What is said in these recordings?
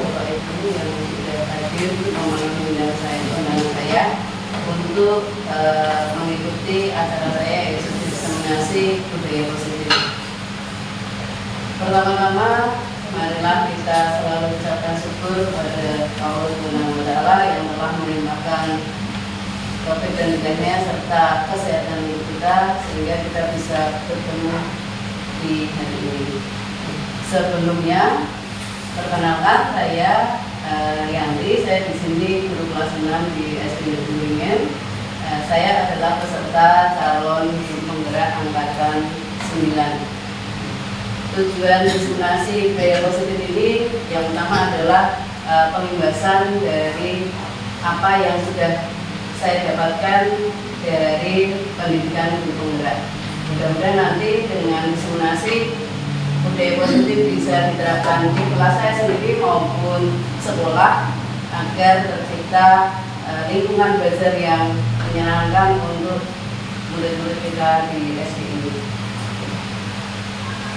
Bapak Ibu yang sudah hadir memenuhi undangan saya untuk mengikuti acara saya yaitu diseminasi budaya positif. Pertama-tama, marilah kita selalu ucapkan syukur kepada Allah Subhanahu wa Ta'ala yang telah melimpahkan topik dan hidayahnya serta kesehatan kita sehingga kita bisa bertemu di hari ini. Sebelumnya, perkenalkan saya Yanti, saya di sini guru kelas 6 di SD Negeri. Saya adalah peserta calon penggerak angkatan 9. Tujuan diseminasi budaya positif ini yang utama adalah pengembasan dari apa yang sudah saya dapatkan dari pendidikan guru penggerak. Mudah-mudahan nanti dengan diseminasi budaya positif bisa diterapkan di kelas saya sendiri maupun sekolah agar tercipta lingkungan belajar yang menyenangkan untuk murid-murid kita di SD ini.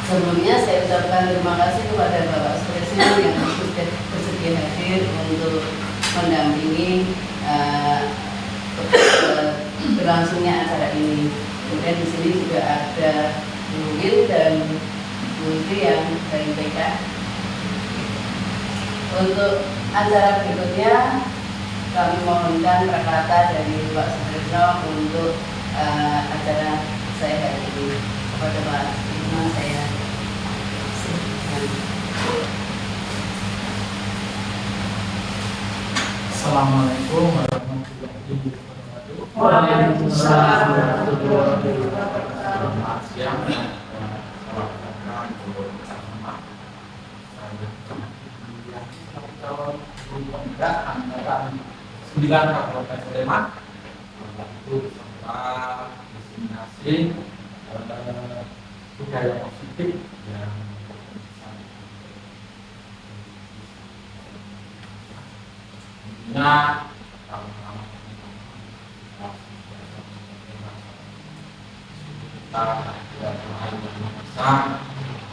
Sebelumnya saya ucapkan terima kasih kepada Bapak Presiden yang sudah bersedia hadir untuk mendampingi berlangsungnya acara ini. Kemudian di sini juga ada Mungkin dan Menteri yang dari BK. Untuk acara berikutnya kami mohonkan perkata dari Pak Sutrisno untuk acara saya hari ini. Kepada Pak Sutrisno saya Assalamualaikum warahmatullahi wabarakatuh. Waalaikumsalam warahmatullahi wabarakatuh. Selamat siang dan salam datang untuk bersama calon guru penggerak angkatan 9 Kabupaten Sleman untuk serta diseminasi budaya positif yang tentunya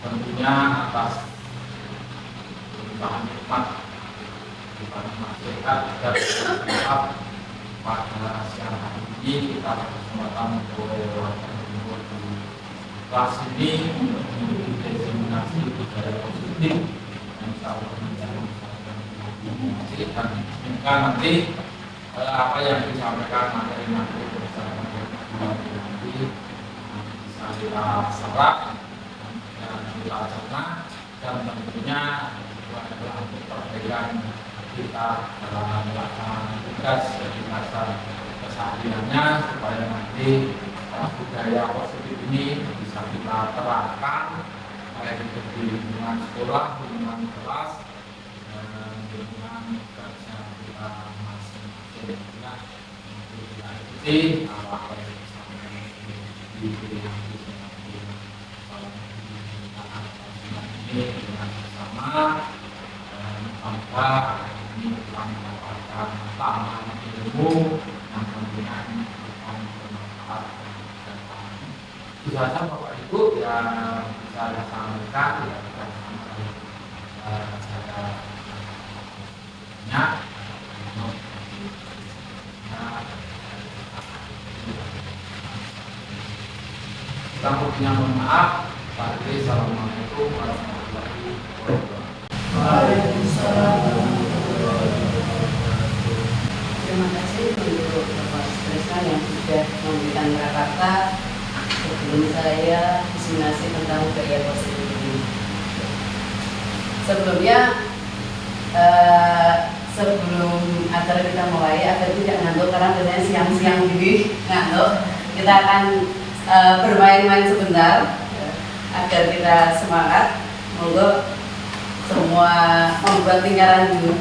tentunya atas perubahan nikmat di mana masyarakat agar tetap pada siang hari ini kita berkesempatan untuk berkumpul di kelas ini untuk mengikuti diseminasi budaya positif yang insya Allah menjadi dan semoga nanti apa yang disampaikan materi-materi bersama nanti bisa kita serap dan kita cerna dan tentunya itu adalah untuk perbaikan kita dalam melaksanakan tugas di masa kesehariannya supaya nanti budaya positif ini bisa kita terapkan baik itu di lingkungan sekolah, lingkungan kelas, dengan kerja kita masing-masing. Nah, untuk kita ikuti apa yang disampaikan di ini dengan bersama dan semoga ini telah mendapatkan tambahan ilmu yang tentunya ini akan bermanfaat dan itu saja Bapak Ibu yang bisa saya sampaikan ya kita kurang lebihnya mohon maaf. Assalamualaikum warahmatullahi wabarakatuh. Waalaikumsalam. terima kasih untuk Bapak Presiden yang sudah memberikan kata sebelum saya diseminasi tentang budaya positif ini. Sebelumnya sebelum acara kita mulai agar tidak ngantuk karena biasanya siang-siang gini ngantuk, kita akan bermain-main sebentar agar kita semangat. Monggo semua membuat lingkaran dulu,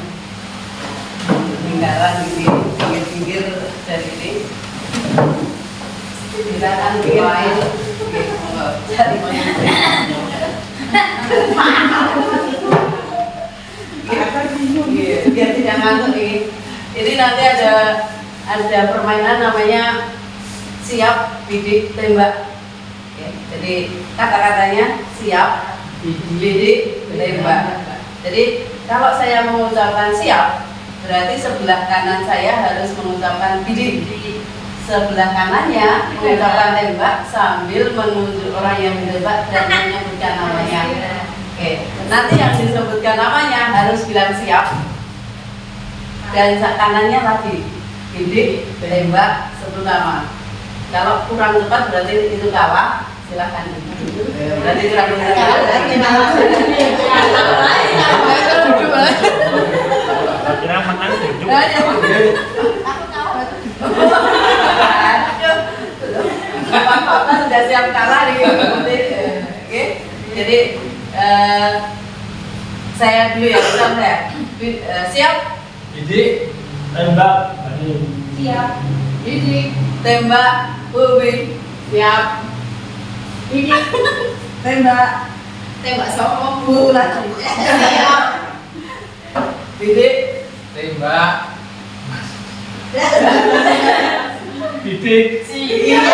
lingkaran di pinggir-pinggir dari ini. Kita akan bermain, cari main. Biar tidak ngantuk nih. Jadi nanti ada permainan namanya siap, bidik, tembak. Oke, jadi kata-katanya siap, bidik, tembak. Jadi kalau saya mengucapkan siap, berarti sebelah kanan saya harus mengucapkan bidik. Sebelah kanannya mengucapkan tembak sambil menunjuk orang yang menembak dan menyebutkan namanya. Oke, nanti yang disebutkan namanya harus bilang siap. Dan kanannya tadi bidik, tembak, sebut nama. Kalau kurang cepat berarti itu kalah. Silahkan. Berarti kurang cepat. Kira menang duduk. Bapak sudah siap kalah nih. Oke. Jadi saya dulu ya, bukan saya. Siap. Bidik, Tembak. Siap. Bidik, tembak, ubi. Siap. Bidik, tembak. Tembak sokong bulan. Siap. Bidik, tembak, Bidik. siap.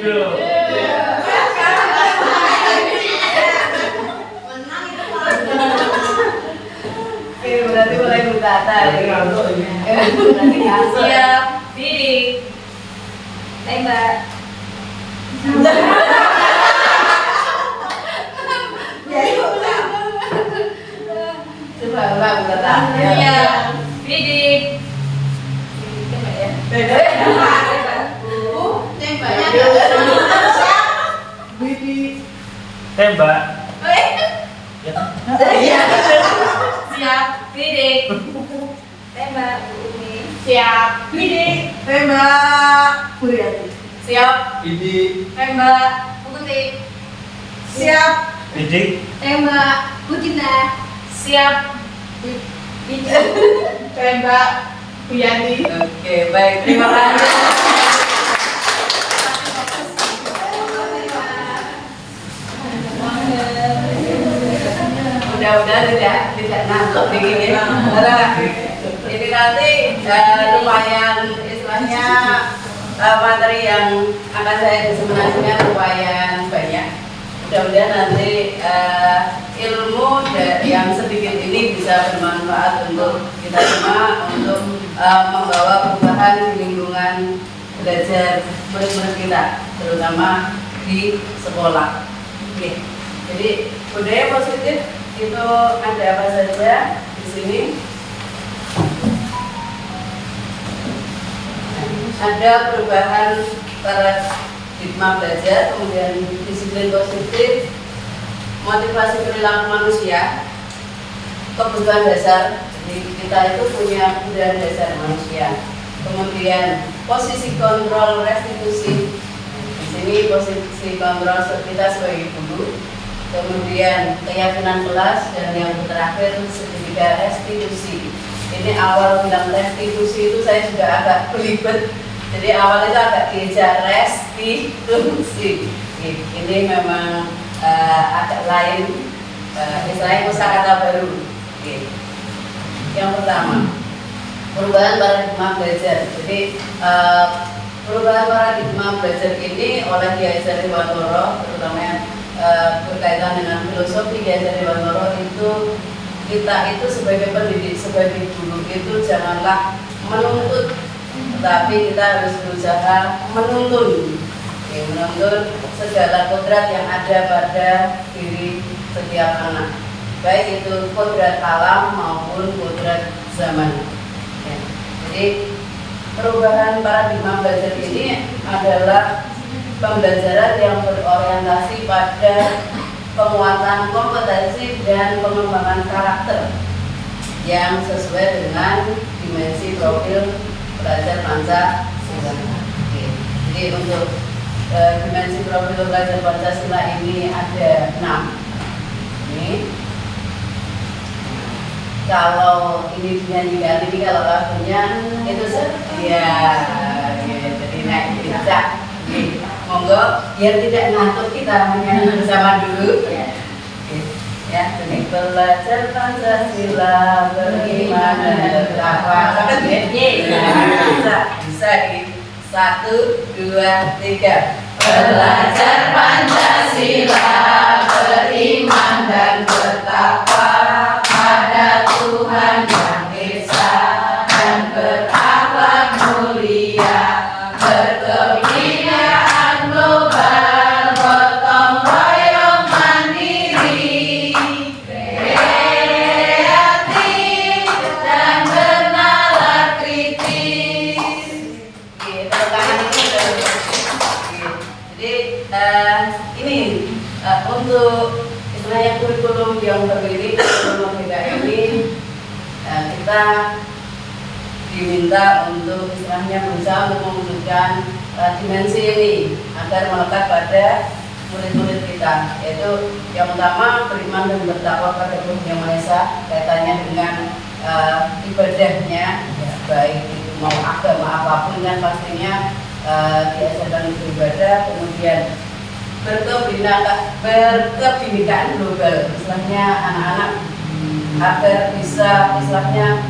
Duduk. Oke, berarti mulai berkata. Siap. Bidik, tembak. Coba ulang berkata. Siap. Bidik. Tembak ya. Tembak ya. Bidik. Tembak. Siap, bidik. Tembak, siap, bidik. Tembak, Puriati. Siap, bidik, tembak, Putih. Siap, Bidik. tembak, Putina. Siap, bidik. Tembak, Puriati. Oke, baik, terima kasih. Mudah-mudahan tidak ngantuk nih ya. Karena ini nanti lumayan istilahnya materi yang akan saya diseminasikan lumayan banyak. Mudah-mudahan nanti ilmu yang sedikit ini bisa bermanfaat untuk kita semua untuk membawa perubahan di lingkungan belajar murid-murid kita, terutama di sekolah. Oke. Jadi budaya positif itu ada apa saja di sini? Ada perubahan paradigma belajar, kemudian disiplin positif, motivasi perilaku manusia, kebutuhan dasar. Jadi kita itu punya kebutuhan dasar manusia. Kemudian posisi kontrol restitusi. Di sini posisi kontrol kita sebagai guru. Kemudian keyakinan kelas, dan yang terakhir sertifikat restitusi. Ini awal bilang restitusi itu saya juga agak belibet. Jadi awal itu agak diajak restitusi. Ini memang agak lain, istilahnya kosakata baru. Yang pertama, perubahan paradigma belajar. Jadi perubahan paradigma belajar ini oleh Kiai Sariwantoro, terutama berkaitan dengan filosofi Kiai Sariwantoro itu, kita itu sebagai pendidik, sebagai guru itu janganlah menuntut, tetapi kita harus berusaha menuntun, menuntun segala kodrat yang ada pada diri setiap anak, baik itu kodrat alam maupun kodrat zaman. Jadi perubahan paradigma belajar ini adalah pembelajaran yang berorientasi pada penguatan kompetensi dan pengembangan karakter yang sesuai dengan dimensi profil pelajar Pancasila. Jadi untuk dimensi profil pelajar Pancasila ini ada 6. Ini kalau ini dinyanyikan, ini kalau lagunya itu ya, jadi naik tidak. Monggo biar tidak ngantuk kita menyanyi bersama dulu. Ya, ini belajar Pancasila beriman dan bertakwa. Bisa di 1, 2, 3. Belajar Pancasila kurikulum yang terpilih, kurikulum Merdeka ini kita diminta untuk istilahnya berusaha untuk mewujudkan dimensi ini agar melekat pada murid-murid kita, yaitu yang pertama beriman dan bertakwa pada Tuhan Yang Maha Esa, kaitannya dengan ibadahnya, ya, baik itu mau agama apapun kan pastinya diajarkan untuk ibadah. Kemudian berkebinekaan global, istilahnya anak-anak agar bisa istilahnya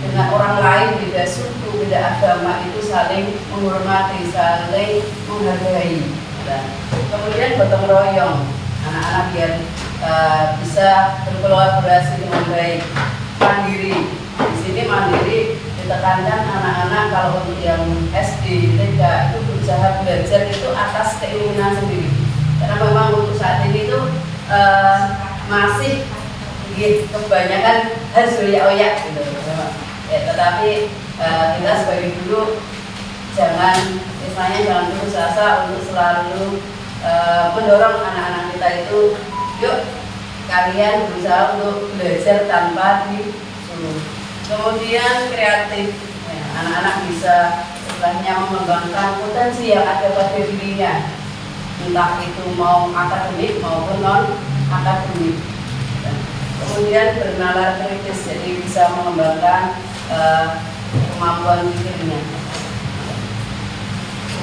dengan orang lain beda suku, beda agama itu saling menghormati, saling menghargai. Kemudian gotong royong, anak-anak biar bisa berkolaborasi dengan baik, mandiri. Di sini mandiri ditekankan anak-anak kalau untuk yang SD, TK itu berusaha belajar itu atas keinginan sendiri. Karena memang untuk saat ini itu masih kebanyakan harus oyak gitu. Ya, tetapi kita sebagai guru jangan putus asa untuk selalu mendorong anak-anak kita itu, yuk kalian berusaha untuk belajar tanpa disuruh. Kemudian kreatif, ya, anak-anak bisa istilahnya mengembangkan potensi yang ada pada dirinya, entah itu mau akademik maupun non akademik. Kemudian bernalar kritis, jadi bisa mengembangkan kemampuan pikirnya.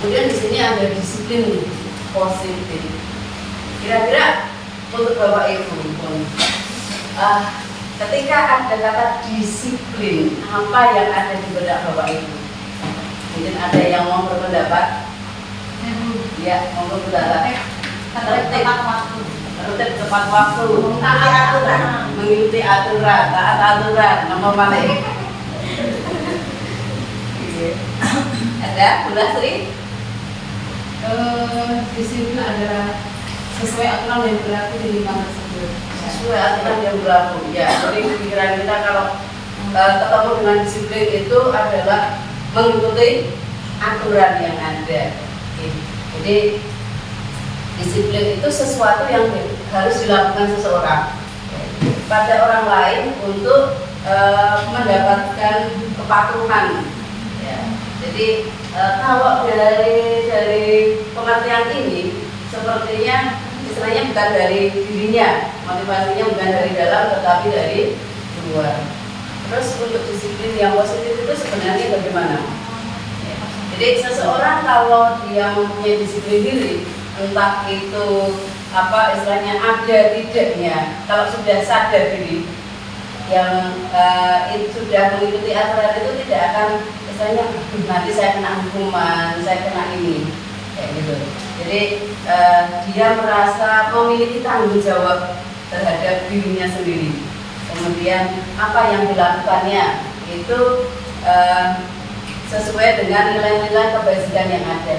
Kemudian di sini ada disiplin positif. Kira-kira untuk Bapak Ibu pun, ketika ada kata disiplin, apa yang ada di benak Bapak Ibu? Mungkin ada yang mau berpendapat? Ya, mau berpendapat. Tertib tepat waktu, mengikuti aturan, taat aturan, nomor mana? Ada, Bunda Sri? Disiplin adalah sesuai aturan yang berlaku di lingkungan tersebut. Sesuai aturan yang berlaku. Ya, jadi pikiran kita kalau ketemu dengan disiplin itu adalah mengikuti aturan yang ada. Jadi disiplin itu sesuatu yang harus dilakukan seseorang pada orang lain untuk mendapatkan kepatuhan. Ya. Jadi kalau dari pengertian ini sepertinya istilahnya bukan dari dirinya, motivasinya bukan dari dalam tetapi dari luar. Terus untuk disiplin yang positif itu sebenarnya bagaimana? Ya. Jadi seseorang kalau dia mempunyai disiplin diri, entah itu apa istilahnya ada tidaknya, kalau sudah sadar diri yang itu sudah mengikuti aturan itu tidak akan istilahnya nanti saya kena hukuman, saya kena ini kayak gitu. Jadi dia merasa memiliki tanggung jawab terhadap dirinya sendiri. Kemudian apa yang dilakukannya itu sesuai dengan nilai-nilai kebajikan yang ada.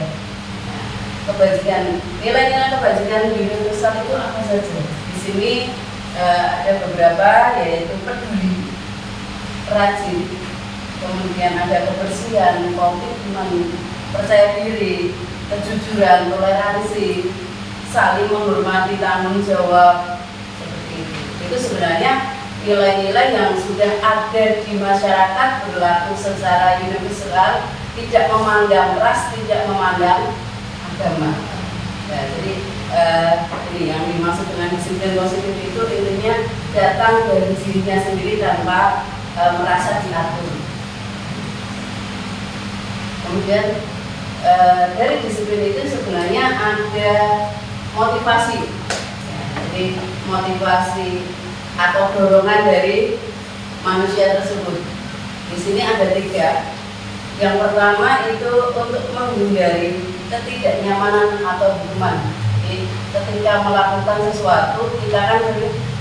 Kebajikan, nilai-nilai kebajikan di Indonesia itu apa saja? Di sini ada beberapa, yaitu peduli, rajin, kemudian ada kebersihan, komitmen, percaya diri, kejujuran, toleransi, saling menghormati, tanggung jawab, seperti itu. Itu sebenarnya nilai-nilai yang sudah ada di masyarakat, berlaku secara universal, tidak memandang ras, tidak memandang agama. Nah, jadi ini yang dimaksud dengan disiplin positif itu intinya datang dari dirinya sendiri tanpa merasa diatur. Kemudian dari disiplin itu sebenarnya ada motivasi. Ya, jadi motivasi atau dorongan dari manusia tersebut. Di sini ada 3. Yang pertama itu untuk menghindari ketidaknyamanan atau hukuman. Jadi ketika melakukan sesuatu kita kan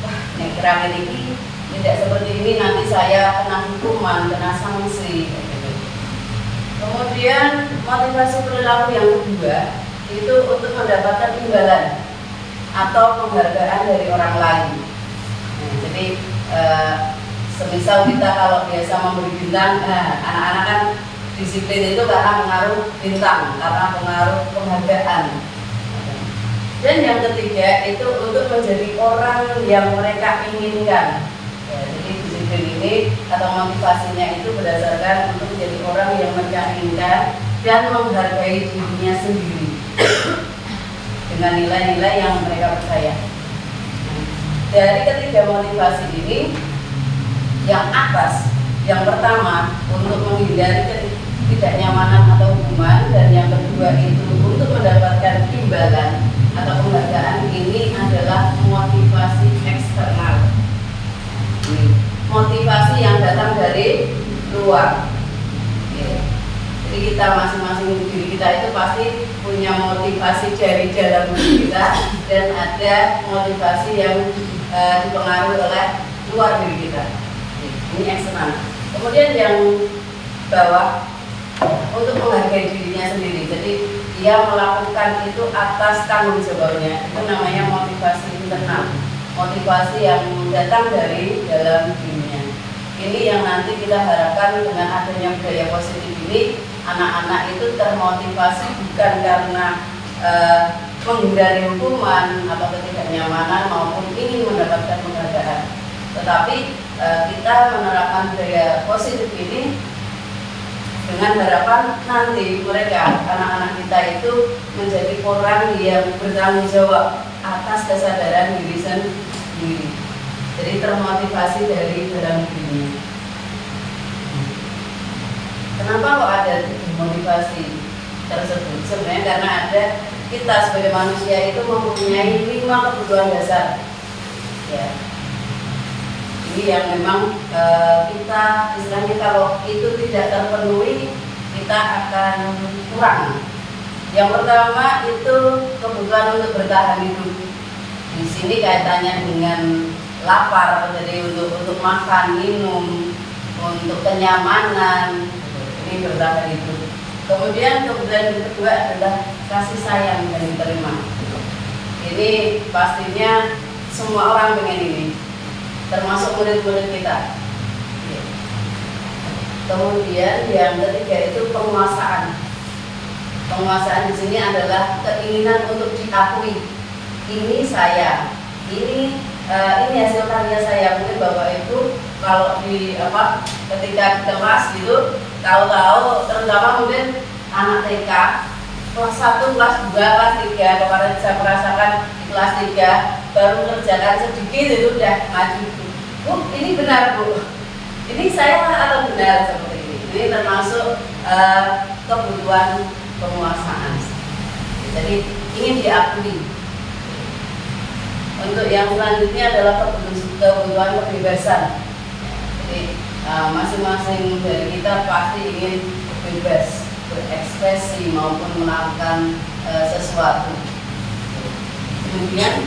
wah nek keramen ini tidak seperti ini nanti saya kena hukuman, kena sanksi. Kemudian motivasi perilaku yang kedua itu untuk mendapatkan imbalan atau penghargaan dari orang lain. Nah, jadi semisal kita kalau biasa memberi bintang, anak-anak kan disiplin itu karena pengaruh bintang, karena pengaruh penghargaan. Dan yang ketiga itu untuk menjadi orang yang mereka inginkan. Ya, jadi disiplin ini atau motivasinya itu berdasarkan untuk menjadi orang yang mereka inginkan dan menghargai dirinya sendiri dengan nilai-nilai yang mereka percaya. Dari ketiga motivasi ini, yang atas, yang pertama untuk menghindari ketidaknyamanan atau hukuman, dan yang kedua itu untuk mendapatkan imbalan atau penghargaan, ini adalah motivasi eksternal. Motivasi yang datang dari luar. Jadi kita masing-masing diri kita itu pasti punya motivasi dari dalam diri kita, dan ada motivasi yang dipengaruhi oleh luar diri kita. Ini eksternal. Kemudian yang bawah untuk menghargai dirinya sendiri. Jadi dia melakukan itu atas tanggung jawabnya. Itu namanya motivasi internal. Motivasi yang datang dari dalam dirinya. Ini yang nanti kita harapkan dengan adanya budaya positif ini, anak-anak itu termotivasi bukan karena menghindari hukuman atau ketidaknyamanan maupun ingin mendapatkan penghargaan, tetapi kita menerapkan budaya positif ini dengan harapan nanti mereka, anak-anak kita itu menjadi orang yang bertanggung jawab atas kesadaran diri sendiri. Jadi termotivasi dari dalam dirinya. Kenapa kok ada motivasi tersebut? Sebenarnya karena ada kita sebagai manusia itu mempunyai 5 kebutuhan dasar. Ya. Ini yang memang kita istilahnya kalau itu tidak terpenuhi kita akan kurang. Yang pertama itu kebutuhan untuk bertahan hidup. Di sini kaitannya dengan lapar, jadi untuk makan, minum, untuk kenyamanan, ini bertahan hidup. Kemudian kebutuhan yang kedua adalah kasih sayang yang diterima. Ini pastinya semua orang pengen ini, termasuk murid-murid kita. Kemudian yang ketiga itu penguasaan. Penguasaan di sini adalah keinginan untuk diakui. Ini saya, ini hasil karya saya. Mungkin Bapak Ibu kalau di ketika di kelas gitu, tahu-tahu terutama mungkin anak TK kelas 1, kelas 2, kelas 3, kemarin saya merasakan di kelas 3 baru mengerjakan sedikit itu udah maju. Bu, ini benar Bu, ini saya atau benar seperti ini. Ini termasuk kebutuhan penguasaan. Jadi ingin diakui. Untuk yang selanjutnya adalah kebutuhan kebebasan. Jadi masing-masing dari kita pasti ingin bebas berekspresi maupun melakukan sesuatu. Kemudian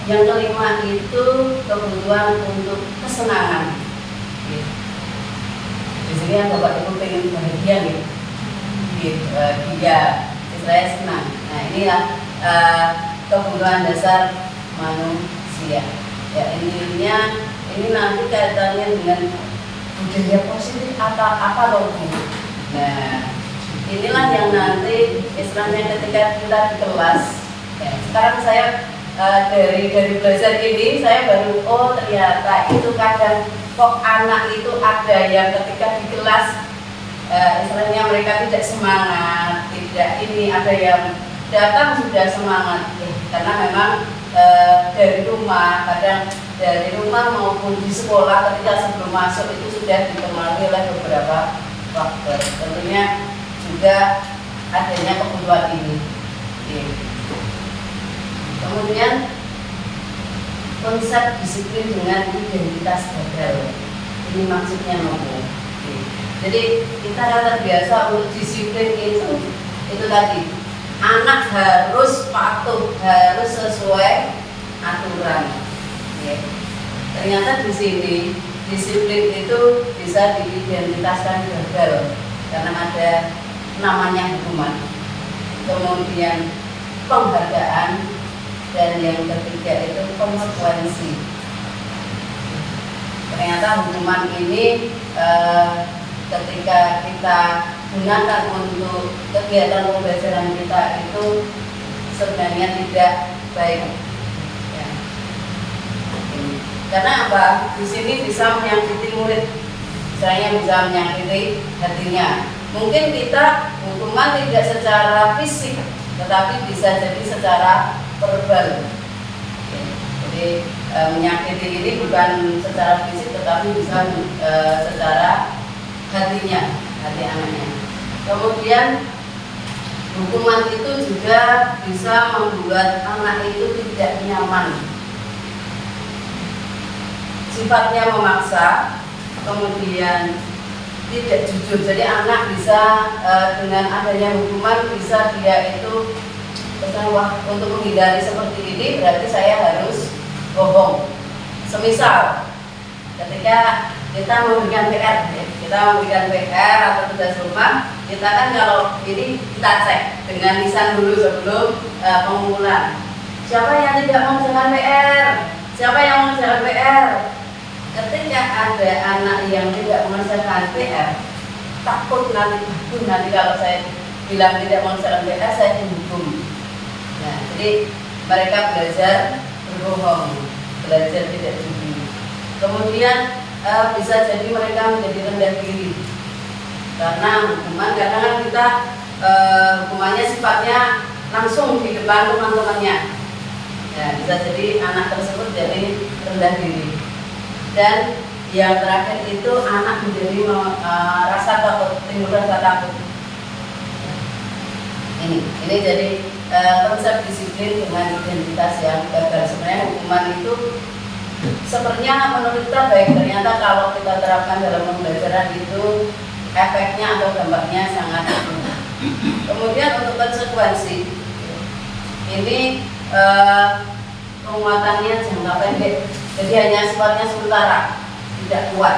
yang kelima itu kebutuhan untuk kesenangan. Di sini yang Bapak Ibu pengen bahagia nih, dia istilahnya senang. Nah inilah kebutuhan dasar manusia. Ya intinya ini nanti kaitannya dengan budaya positif atau apa loh Bu. Nah inilah yang nanti istilahnya ketika kita di kelas. Ya, sekarang saya dari belajar ini saya baru ternyata itu kadang kok anak itu ada yang ketika di kelas istilahnya mereka tidak semangat, tidak ini, ada yang datang sudah semangat karena memang dari rumah, kadang dari rumah maupun di sekolah ketika sebelum masuk itu sudah dipengaruhi oleh beberapa faktor. Tentunya juga adanya kebutuhan ini. Kemudian konsep disiplin dengan identitas gagal. Ini maksudnya apa? Jadi kita yang terbiasa untuk disiplin itu tadi anak harus patuh, harus sesuai aturan. Ya. Ternyata di sini disiplin itu bisa diidentitaskan gagal karena ada namanya hukuman, kemudian penghargaan, dan yang ketiga itu konsekuensi. Ternyata hukuman ini ketika kita gunakan untuk kegiatan pembelajaran kita itu sebenarnya tidak baik. Ya. Karena apa? Di sini bisa menyakiti murid, misalnya bisa menyakiti hatinya. Mungkin kita hukuman tidak secara fisik, tetapi bisa jadi secara verbal. Jadi menyakiti ini bukan secara fisik, tetapi bisa secara hatinya, hati anaknya. Kemudian hukuman itu juga bisa membuat anak itu tidak nyaman, sifatnya memaksa, kemudian tidak jujur. Jadi anak bisa dengan adanya hukuman bisa dia itu wah, untuk menghindari seperti ini berarti saya harus bohong. Semisal ketika kita memberikan PR, kita memberikan PR atau tugas rumah, kita kan kalau ini kita cek dengan lisan dulu sebelum pengumpulan. Siapa yang tidak mengerjakan PR? Siapa yang mengerjakan PR? Ketika ada anak yang tidak mengerjakan PR, takut nanti kalau saya bilang tidak mengerjakan PR saya dihukum. Nah, jadi mereka belajar berbohong, belajar tidak jujur. Kemudian bisa jadi mereka menjadi rendah diri karena hukuman. Karena kan kita hukumannya sifatnya langsung di depan teman-temannya. Ya, bisa jadi anak tersebut jadi rendah diri. Dan yang terakhir itu anak menjadi rasa takut, timbul rasa takut. Ini jadi konsep disiplin dengan identitas yang gagal. Sebenarnya hukuman itu sepertinya menurut kita baik, ternyata kalau kita terapkan dalam pembelajaran itu efeknya atau dampaknya sangat buruk. Kemudian untuk konsekuensi ini penguatannya jangka pendek, jadi hanya sifatnya sementara, tidak kuat.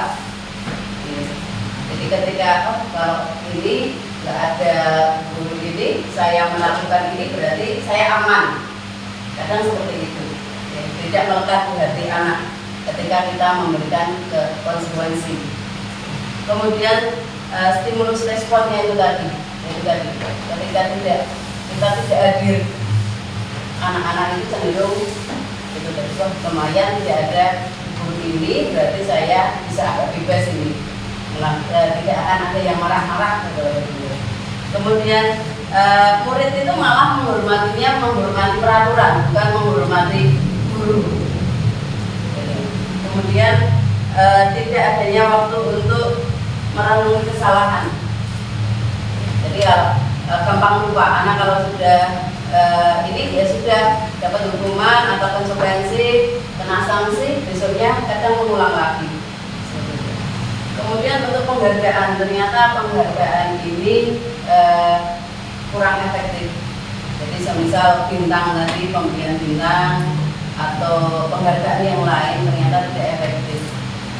Jadi ketika kalau ini nggak ada guru ini, saya melakukan ini berarti saya aman. Kadang seperti itu. Tidak melekat di hati anak ketika kita memberikan konsekuensi. Kemudian stimulus responnya itu tadi, ketika kita tidak hadir, anak-anak itu cenderung itu lumayan tidak ada guru ini, berarti saya bisa agak bebas ini, tidak akan ada yang marah-marah. Kemudian murid itu malah menghormati peraturan, bukan menghormati guru. Kemudian tidak adanya waktu untuk merenungi kesalahan. Jadi gampang lupa. Anak kalau sudah ini ya sudah dapat hukuman atau konsekuensi, kena sanksi, besoknya kadang mengulang lagi. Kemudian untuk penghargaan, ternyata penghargaan ini kurang efektif. Jadi semisal bintang tadi, pemberian bintang atau penghargaan yang lain ternyata tidak efektif.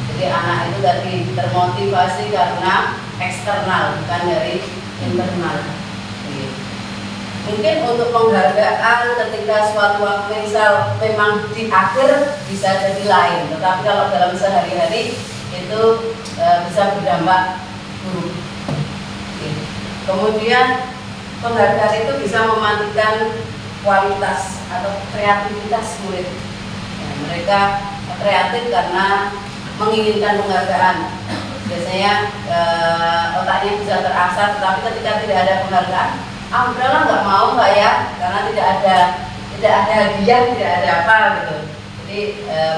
Jadi anak itu tadi termotivasi karena eksternal, bukan dari internal. Mungkin untuk penghargaan ketika suatu waktu misal memang di akhir bisa jadi lain, tetapi kalau dalam sehari-hari itu bisa berdampak buruk. Kemudian penghargaan itu bisa mematikan kualitas atau kreativitas murid. Ya, mereka kreatif karena menginginkan penghargaan. Biasanya otaknya bisa terasah, tetapi ketika tidak ada penghargaan, udahlah nggak mau nggak ya, karena tidak ada hadiah, tidak ada apa gitu. Jadi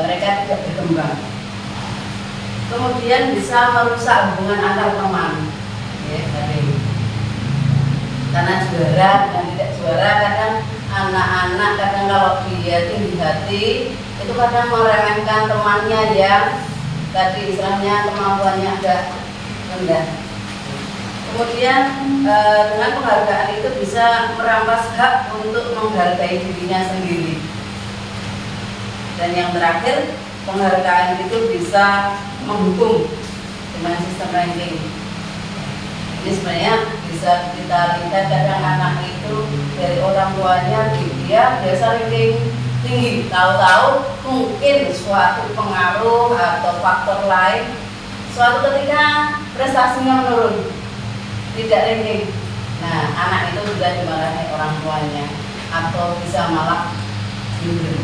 mereka tidak berkembang. Kemudian bisa merusak hubungan antar teman. Ya, karena juara dan tidak juara, kadang anak-anak kadang kalau dia tinggi hati itu kadang meremehkan temannya yang tadi istilahnya kemampuannya agak rendah. Kemudian dengan penghargaan itu bisa merampas hak untuk menghargai dirinya sendiri. Dan yang terakhir, penghargaan itu bisa menghukum dengan sistem ranking. Ini sebenarnya bisa kita lihat kadang anak itu dari orang tuanya dia biasa ranking tinggi, tahu-tahu mungkin suatu pengaruh atau faktor lain, suatu ketika prestasinya menurun, tidak ranking. Nah, anak itu sudah dimarahi orang tuanya. atau bisa malah minder.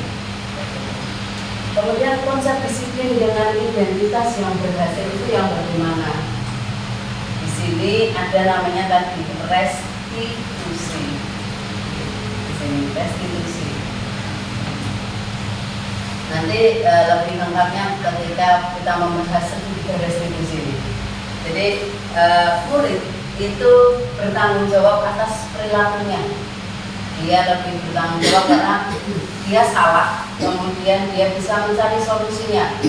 Kemudian konsep disiplin dengan identitas yang berhasil itu yang bagaimana? Di sini ada namanya tadi restitusi. Di sini restitusi. Nanti lebih lengkapnya ketika kita membahas segitiga restitusi ini. Jadi murid itu bertanggung jawab atas perilakunya. Dia lebih bertanggung jawab karena dia salah, kemudian dia bisa mencari solusinya.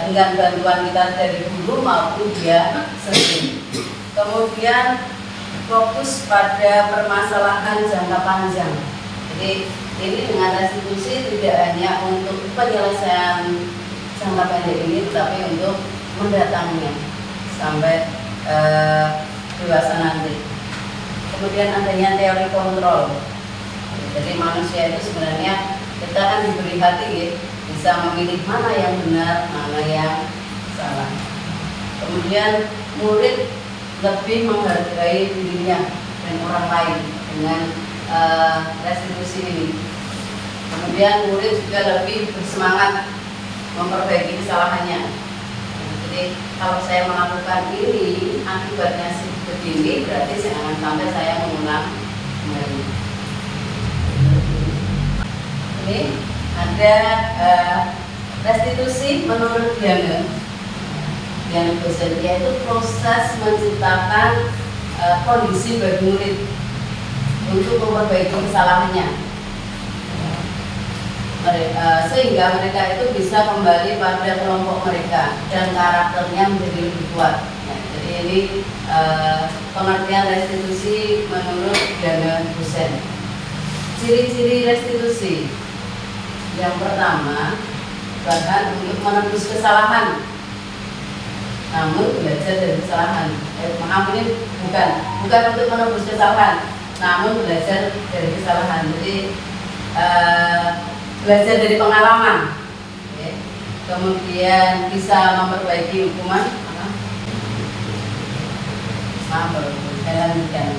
Dengan bantuan kita dari guru maupun dia sendiri. Kemudian fokus pada permasalahan jangka panjang. Jadi ini dengan restitusi tidak hanya untuk penyelesaian jangka pendek ini, tetapi untuk mendatangnya sampai dewasa nanti. Kemudian adanya teori kontrol. Jadi manusia itu sebenarnya kita kan diberi hati ya, bisa memilih mana yang benar, mana yang salah. Kemudian murid lebih menghargai dirinya dan orang lain dengan restitusi ini. Kemudian murid juga lebih bersemangat memperbaiki kesalahannya. Jadi kalau saya melakukan ini akibatnya begini, berarti jangan sampai saya mengulang kembali. Ini ada restitusi menurut Diana dosen, yaitu proses menciptakan kondisi bagi murid untuk memperbaiki kesalahannya. Sehingga mereka itu bisa kembali pada kelompok mereka dan karakternya menjadi lebih kuat. Jadi ini pengertian restitusi menurut Diana dosen. Ciri-ciri restitusi yang pertama, bahkan untuk menebus kesalahan, namun belajar dari kesalahan. Maaf, ini bukan untuk menebus kesalahan, namun belajar dari kesalahan. Jadi belajar dari pengalaman, ya. Kemudian bisa memperbaiki hukuman. Saya lanjutkan.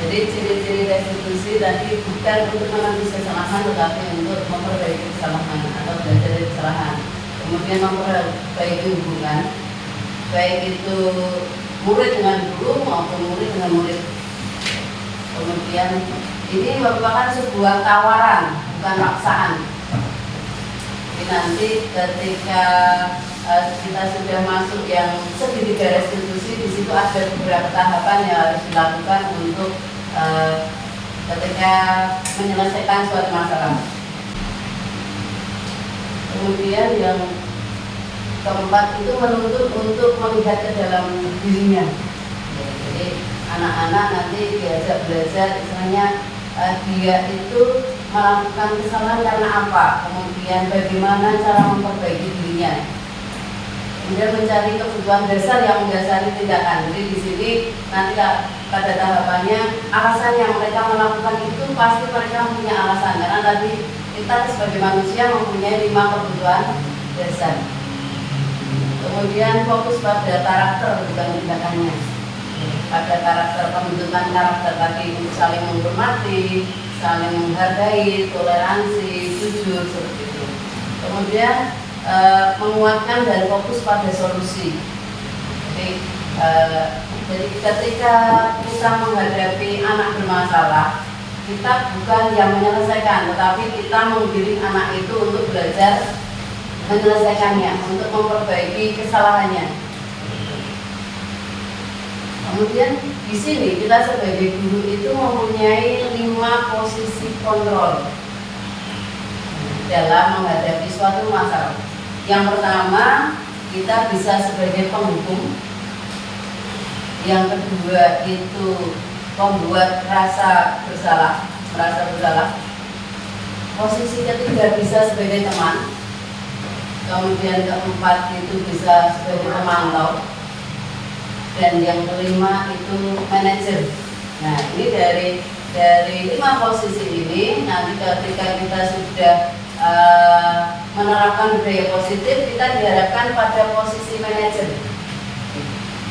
Jadi ciri-ciri restitusi tadi bukan untuk menebus kesalahan, tetapi untuk memperbaiki kesalahan atau belajar dari kesalahan. Kemudian memperbaiki hubungan, baik itu murid dengan guru maupun murid dengan murid. Kemudian ini merupakan sebuah tawaran, bukan paksaan. Nanti ketika kita sudah masuk yang segitiga restitusi, di situ ada beberapa tahapan yang harus dilakukan untuk ketika menyelesaikan suatu masalah. Kemudian yang keempat itu menuntut untuk melihat ke dalam dirinya. Jadi anak-anak nanti diajak belajar, misalnya dia itu melakukan kesalahan karena apa, kemudian bagaimana cara memperbaiki dirinya, kemudian mencari kebutuhan dasar yang mendasari tindakan. Jadi di sini nanti pada tahapannya alasan yang mereka melakukan itu pasti mereka punya alasan, karena tadi kita sebagai manusia mempunyai 5 kebutuhan dasar. Kemudian fokus pada karakter bukan tindakannya, pada karakter, pembentukan karakter tadi untuk saling menghormati, saling menghargai, toleransi, jujur, seperti itu. Kemudian menguatkan dan fokus pada solusi. Jadi ketika kita menghadapi anak bermasalah, kita bukan yang menyelesaikan, tetapi kita menggiring anak itu untuk belajar menyelesaikannya, untuk memperbaiki kesalahannya. Kemudian di sini kita sebagai guru itu mempunyai 5 posisi kontrol dalam menghadapi suatu masalah. Yang pertama, kita bisa sebagai penghukum. Yang kedua itu membuat merasa bersalah. Posisi ketiga bisa sebagai teman. Kemudian keempat itu bisa sebagai pemantau. Dan yang kelima itu manajer. Nah, ini dari 5 posisi ini, nanti ketika kita sudah menerapkan budaya positif, kita diharapkan pada posisi manajer.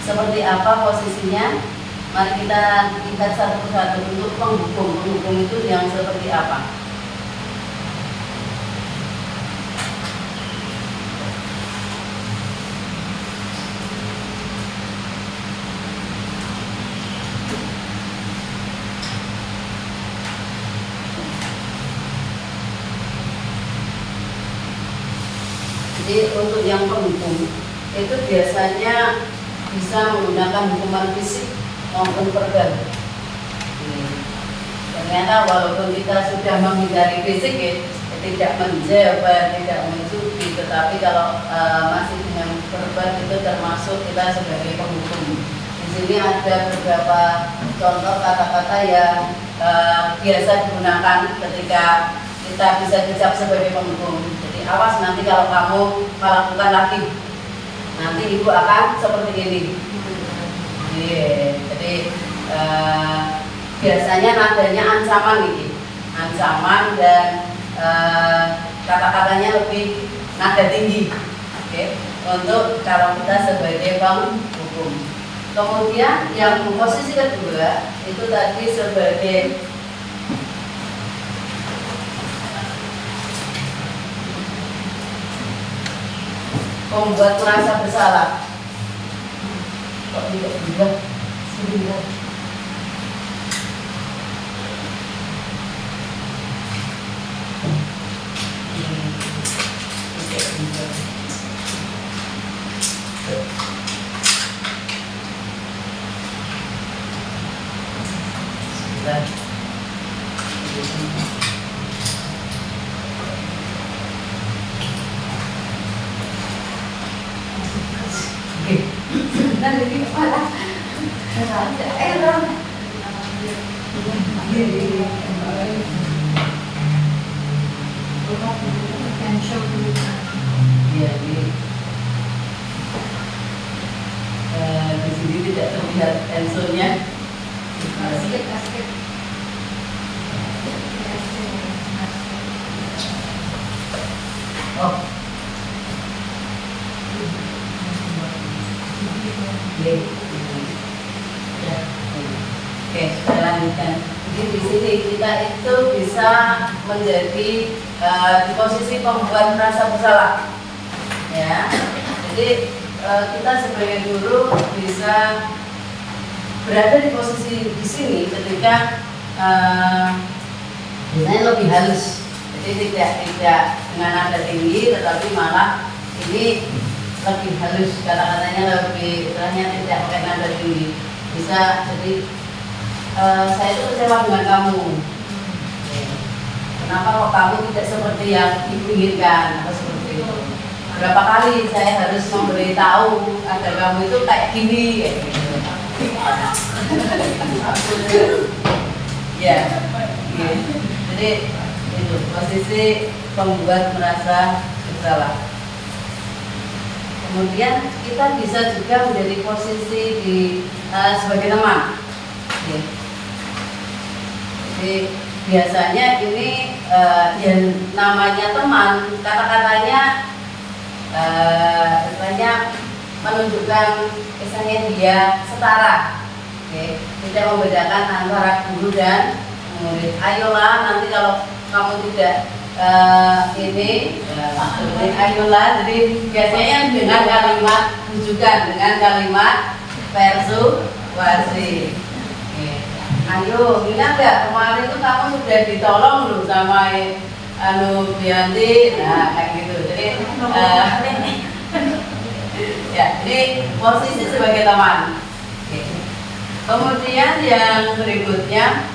Seperti apa posisinya? Mari kita lihat satu persatu untuk penghubung. Penghubung itu yang seperti apa? Jadi untuk yang penghubung itu biasanya bisa menggunakan hukuman fisik maupun verbal. Ternyata walaupun kita sudah menghindari fisik ya, tidak menjebat, tidak mencuci, tetapi kalau masih dengan verbal itu termasuk kita sebagai penghukum. Di sini ada beberapa contoh kata-kata yang biasa digunakan ketika kita bisa dicap sebagai penghukum. Jadi awas nanti kalau kamu melakukan lagi, nanti ibu akan seperti ini. Jadi biasanya nadanya ancaman ini, ancaman dan kata-katanya lebih nada tinggi, untuk kalau kita sebagai penghukum. Kemudian yang posisi kedua itu tadi sebagai membuat merasa bersalah. Kok tidak juga? Sudah. Di sini tidak terlihat tensornya. Oh. Oke, saya lanjutkan. Jadi di sini kita itu bisa menjadi di posisi pembuat merasa bersalah, ya. Jadi kita sebagai guru bisa berada di posisi di sini ketika biasanya lebih halus. Jadi tidak dengan nada tinggi, tetapi malah ini lebih halus, kata-katanya lebih, istilahnya tidak pakai nada tinggi. Bisa jadi saya itu kecewa dengan kamu. Kenapa kok kamu tidak seperti yang ibu inginkan, atau seperti itu? Berapa kali saya harus memberitahu agar kamu itu kayak gini, kayak gitu. Ya, jadi itu posisi pembuat merasa bersalah. Kemudian kita bisa juga menjadi posisi di sebagai teman. Jadi biasanya ini yang namanya teman, kata-katanya istilahnya menunjukkan misalnya dia setara, tidak membedakan antara guru dan murid. Ayolah nanti kalau kamu tidak ayolah, jadi biasanya dengan kalimat rujukan, dengan kalimat persuasi. Ayo, ingat nggak kemarin itu kamu sudah ditolong loh sama Bianti, nah kayak gitu. Jadi ya, jadi posisi sebagai teman. Kemudian yang berikutnya,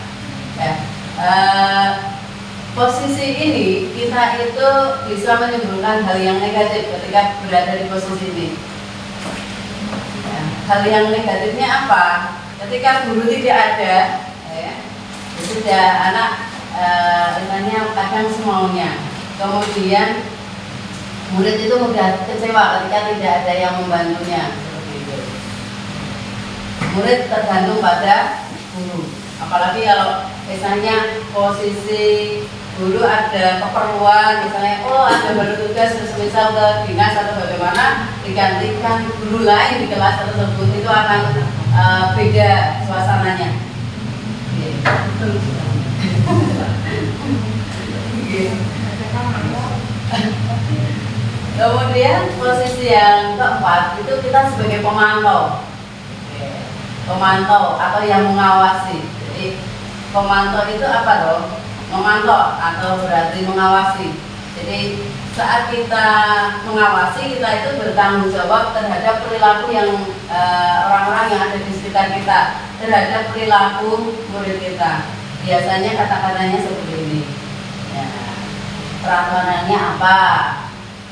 posisi ini kita itu bisa menimbulkan hal yang negatif ketika berada di posisi ini. Hal yang negatifnya apa? Ketika guru tidak ada, sudah anak katanya kadang semaunya. Kemudian murid itu mudah kecewa ketika tidak ada yang membantunya. Seperti itu. Murid tergantung pada guru. Apalagi kalau misalnya posisi guru ada keperluan, misalnya ada baru tugas misal ke dinas atau bagaimana, digantikan guru lain di kelas tersebut, itu akan beda suasananya. Kemudian posisi yang keempat itu kita sebagai pemantau, atau yang mengawasi. Jadi pemantau itu apa dong? Memantau atau berarti mengawasi. Jadi saat kita mengawasi, kita itu bertanggung jawab terhadap perilaku yang orang-orang yang ada di sekitar kita, terhadap perilaku murid kita. Biasanya kata-katanya seperti ini. Ya, peraturannya apa?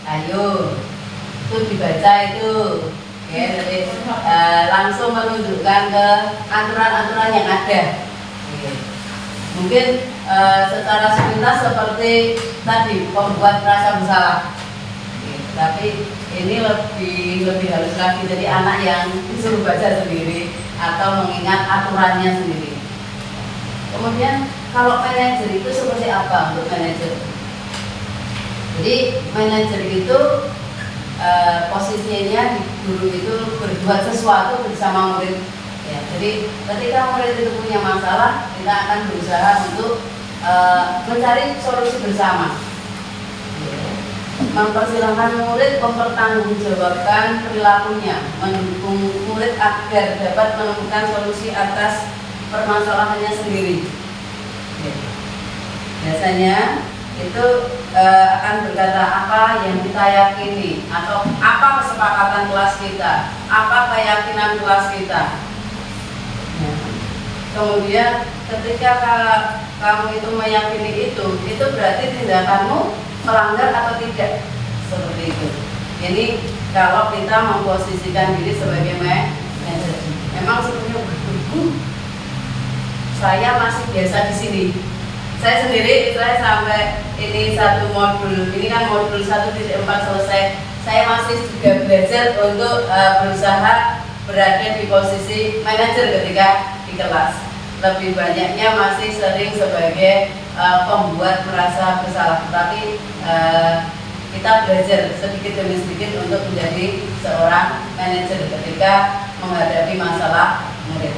Ayo, itu dibaca itu. Oke, jadi langsung menunjukkan ke aturan-aturan yang ada. Oke. Mungkin secara sepintas seperti tadi membuat merasa bersalah. Oke. Tapi ini lebih halus lagi. Jadi anak yang disuruh baca sendiri atau mengingat aturannya sendiri. Kemudian kalau manajer itu seperti apa untuk manajer? Jadi manajer itu posisinya di guru itu berbuat sesuatu bersama murid. Ya, jadi ketika murid itu punya masalah, kita akan berusaha untuk mencari solusi bersama. Mempersilahkan murid mempertanggungjawabkan perilakunya, mendukung murid agar dapat menemukan solusi atas permasalahannya sendiri. Biasanya itu akan berkata apa yang kita yakini atau apa kesepakatan kelas kita, apa keyakinan kelas kita. Kemudian ketika kamu itu meyakini itu berarti tindakanmu melanggar atau tidak, seperti itu. Jadi kalau kita memposisikan diri sebagai manajer, memang sebenarnya saya masih biasa di sini. Saya sendiri, saya sampai ini satu modul, ini kan modul 1.4 selesai. Saya masih juga belajar untuk berusaha berada di posisi manajer ketika di kelas. Lebih banyaknya masih sering sebagai pembuat merasa bersalah. Tapi kita belajar sedikit demi sedikit untuk menjadi seorang manajer ketika menghadapi masalah murid.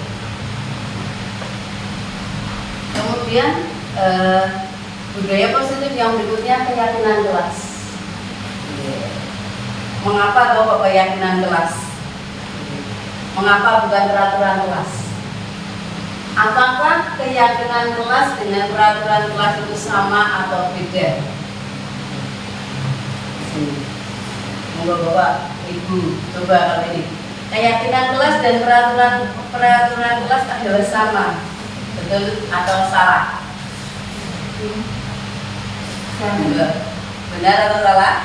Kemudian budaya positif yang berikutnya keyakinan kelas. Mengapa kok keyakinan kelas? Mengapa bukan peraturan kelas? Apakah keyakinan kelas dengan peraturan kelas itu sama atau beda? Monggo Bapak, Ibu, coba kali ini. Keyakinan kelas dan peraturan kelas adalah sama, betul atau salah? Benar atau salah?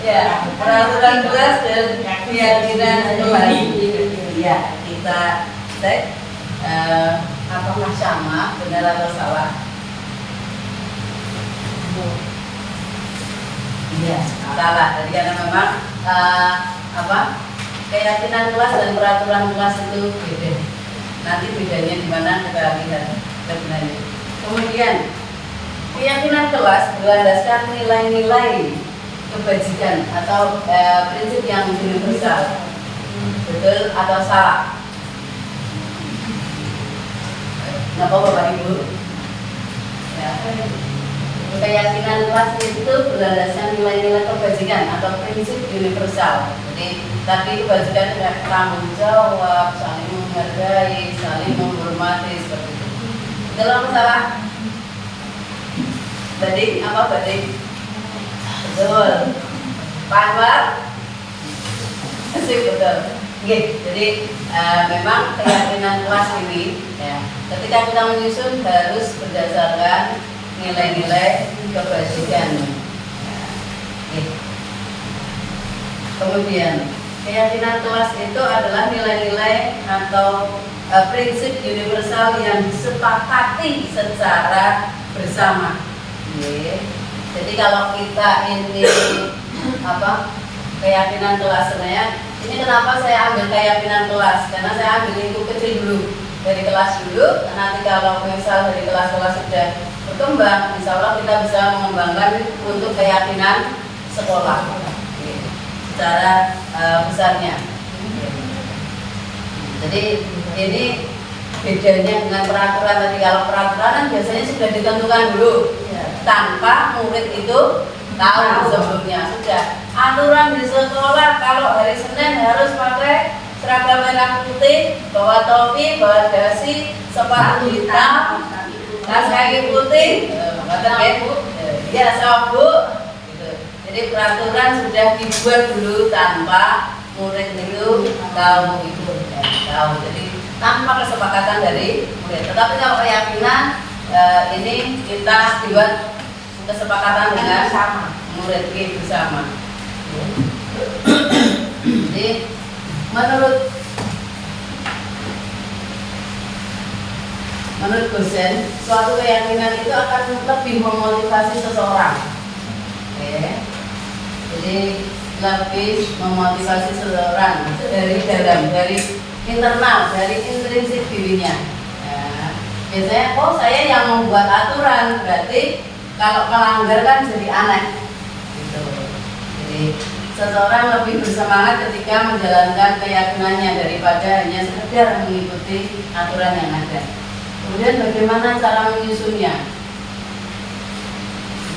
Ya, peraturan kelas dan keyakinan kelas. Ya, kita cek apakah sama, benar atau salah? Iya, salah. Jadi karena memang keyakinan kelas dan peraturan kelas itu beda. Nanti bedanya di mana kita lihat sebenarnya. Kemudian keyakinan kelas berlandaskan nilai-nilai kebajikan atau prinsip yang universal. Betul atau salah? Kenapa Bapak Ibu? Ya. Keyakinan kelas itu berlandaskan nilai-nilai kebajikan atau prinsip universal. Jadi tadi kebajikan adalah tanggung jawab, saling menghargai, saling menghormati, seperti itu. Dalam masalah bading apa bading? Betul. Pak Anwar? Betul. Jadi memang keyakinan kelas ini, ya, ketika kita menyusun harus berdasarkan nilai-nilai kebajikan. Kemudian keyakinan kelas itu adalah nilai-nilai atau prinsip universal yang disepakati secara bersama. Jadi kalau kita ini keyakinan kelas. Sebenarnya ini kenapa saya ambil keyakinan kelas, karena saya ambil lingkup kecil dulu, dari kelas dulu. Nanti kalau misal dari kelas-kelas sudah berkembang, insya Allah kita bisa mengembangkan untuk keyakinan sekolah secara besarnya. Jadi ini bedanya dengan peraturan tadi. Kalau peraturan kan biasanya sudah ditentukan dulu tanpa murid itu tahu sebelumnya. Sudah aturan di sekolah kalau hari Senin harus pakai seragam merah putih, bawa topi, bawa dasi, sepatu hitam, tas kaki putih, ya sabuk. Gitu. Jadi peraturan sudah dibuat dulu tanpa murid itu tahu itu, tahu. Jadi tanpa kesepakatan dari murid. Tetapi kalau keyakinan ini kita buat kesepakatan dengan murid bersama. Jadi menurut dosen, suatu keyakinan itu akan lebih memotivasi seseorang. Oke. Jadi lebih memotivasi seseorang dari dalam, dari internal, dari intrinsik dirinya. Ya. Biasanya, oh saya yang membuat aturan, berarti kalau melanggar kan jadi aneh. Gitu. Jadi seseorang lebih bersemangat ketika menjalankan keyakinannya daripada hanya sekedar mengikuti aturan yang ada. Kemudian bagaimana cara menyusunnya?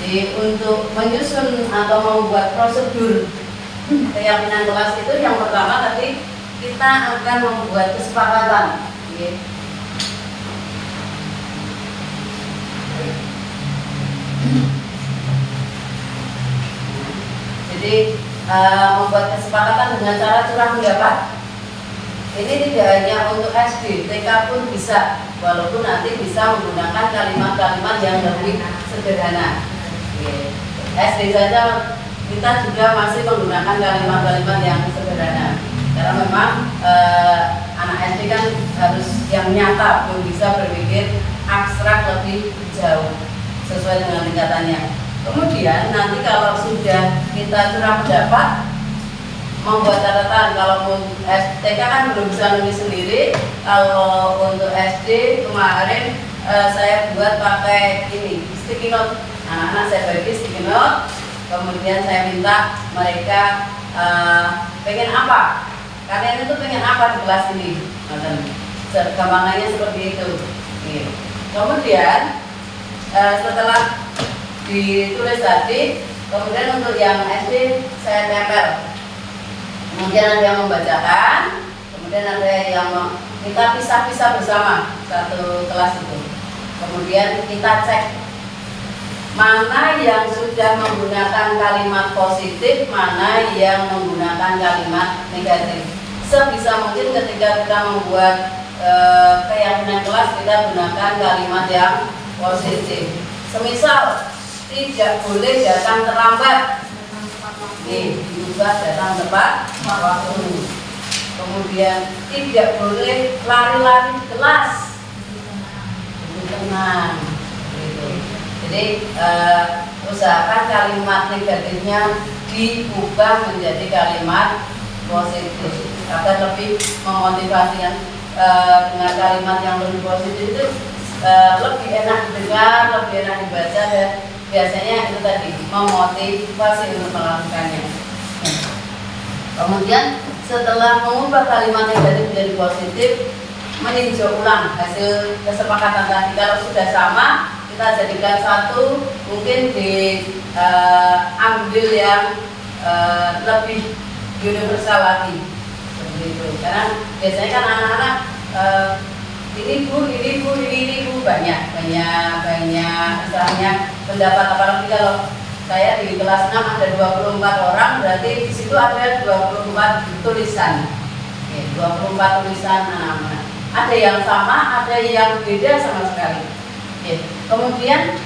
Jadi untuk menyusun atau membuat prosedur keyakinan kelas itu yang pertama tadi kita akan membuat kesepakatan. Jadi membuat kesepakatan dengan cara curah pendapat. Ini tidak hanya untuk SD, TK pun bisa, walaupun nanti bisa menggunakan kalimat-kalimat yang lebih sederhana. SD saja kita juga masih menggunakan kalimat-kalimat yang sederhana, karena memang anak SD kan harus yang nyata, belum bisa berpikir abstrak lebih jauh sesuai dengan tingkatannya. Kemudian nanti kalau sudah kita curah pendapat, membuat catatan. Kalau TK kan belum bisa nulis sendiri. Kalau untuk SD kemarin saya buat pakai ini sticky note. Anak-anak saya bagi sticky note. Kemudian saya minta mereka pengen apa? Kalian itu pengen apa di kelas ini? Gampangannya seperti itu. Kemudian setelah ditulis tadi, kemudian untuk yang SD saya tempel. Kemudian ada yang membacakan, kemudian ada yang kita pisah-pisah bersama satu kelas itu. Kemudian kita cek mana yang sudah menggunakan kalimat positif, mana yang menggunakan kalimat negatif. Sebisa mungkin ketika kita membuat keyakinan kelas, kita gunakan kalimat yang positif. Semisal tidak boleh datang terlambat. Diubah datang tepat waktu. Kemudian tidak boleh lari-lari di kelas. Tenang. Gitu. Jadi usahakan kalimat negatifnya diubah menjadi kalimat positif agar lebih memotivasi. Dengan kalimat yang lebih positif itu lebih enak didengar, lebih enak dibaca, dan biasanya itu tadi memotivasi untuk melakukannya. Kemudian setelah mengubah kalimat negatif menjadi positif, meninjau ulang hasil kesepakatan tadi. Kalau sudah sama, kita jadikan satu, mungkin diambil yang lebih universal lagi, seperti itu. Karena biasanya kan anak-anak ini bu, banyak misalnya pendapat. Apalagi kalau saya di kelas 6 ada 24 orang, berarti di situ ada 24 tulisan. 24 tulisan anak-anak. Ada yang sama, ada yang beda sama sekali. Kemudian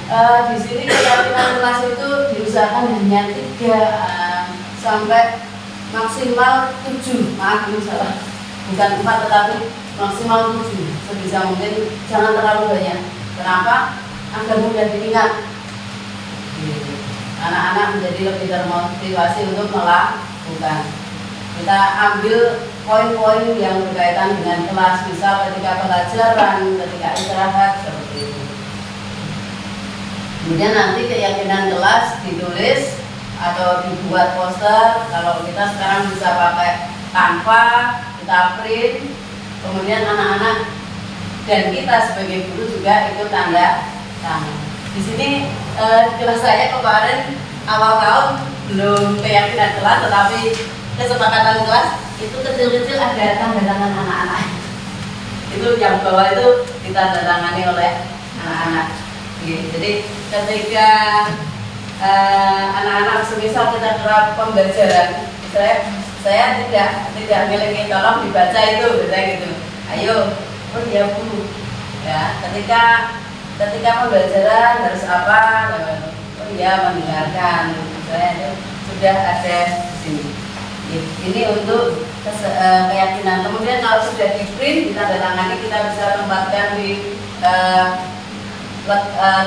di sini keyakinan kelas itu diusahakan hanya 3 sampai maksimal 7. Maaf ini salah. Bukan 4 tetapi maksimal 7. Sebisa mungkin jangan terlalu banyak. Kenapa? Agar mudah diingat. Anak-anak menjadi lebih termotivasi untuk Bukan. Kita ambil poin-poin yang berkaitan dengan kelas, misal ketika pelajaran, ketika istirahat, seperti itu. Kemudian nanti keyakinan kelas ditulis atau dibuat poster. Kalau kita sekarang bisa pakai Canva, kita print, kemudian anak-anak dan kita sebagai guru juga itu tanda tangan. Di sini kelas saya kemarin awal tahun belum keyakinan kelas, tetapi kesepakatan kelas itu kecil-kecil ada tanda tangan anak-anak. Itu yang bawah itu ditandatangani oleh anak-anak. Jadi ketika anak-anak semisal kita terap pembelajaran, saya tidak miliki tolong dibaca itu, gitu. Ayo, oh iya Bu. Ya, ketika pembelajaran harus apa? Oh iya, mendengarkan. Saya sudah ada di sini. Ini untuk keyakinan. Kemudian kalau sudah di print, ditandatangani, kita bisa tempatkan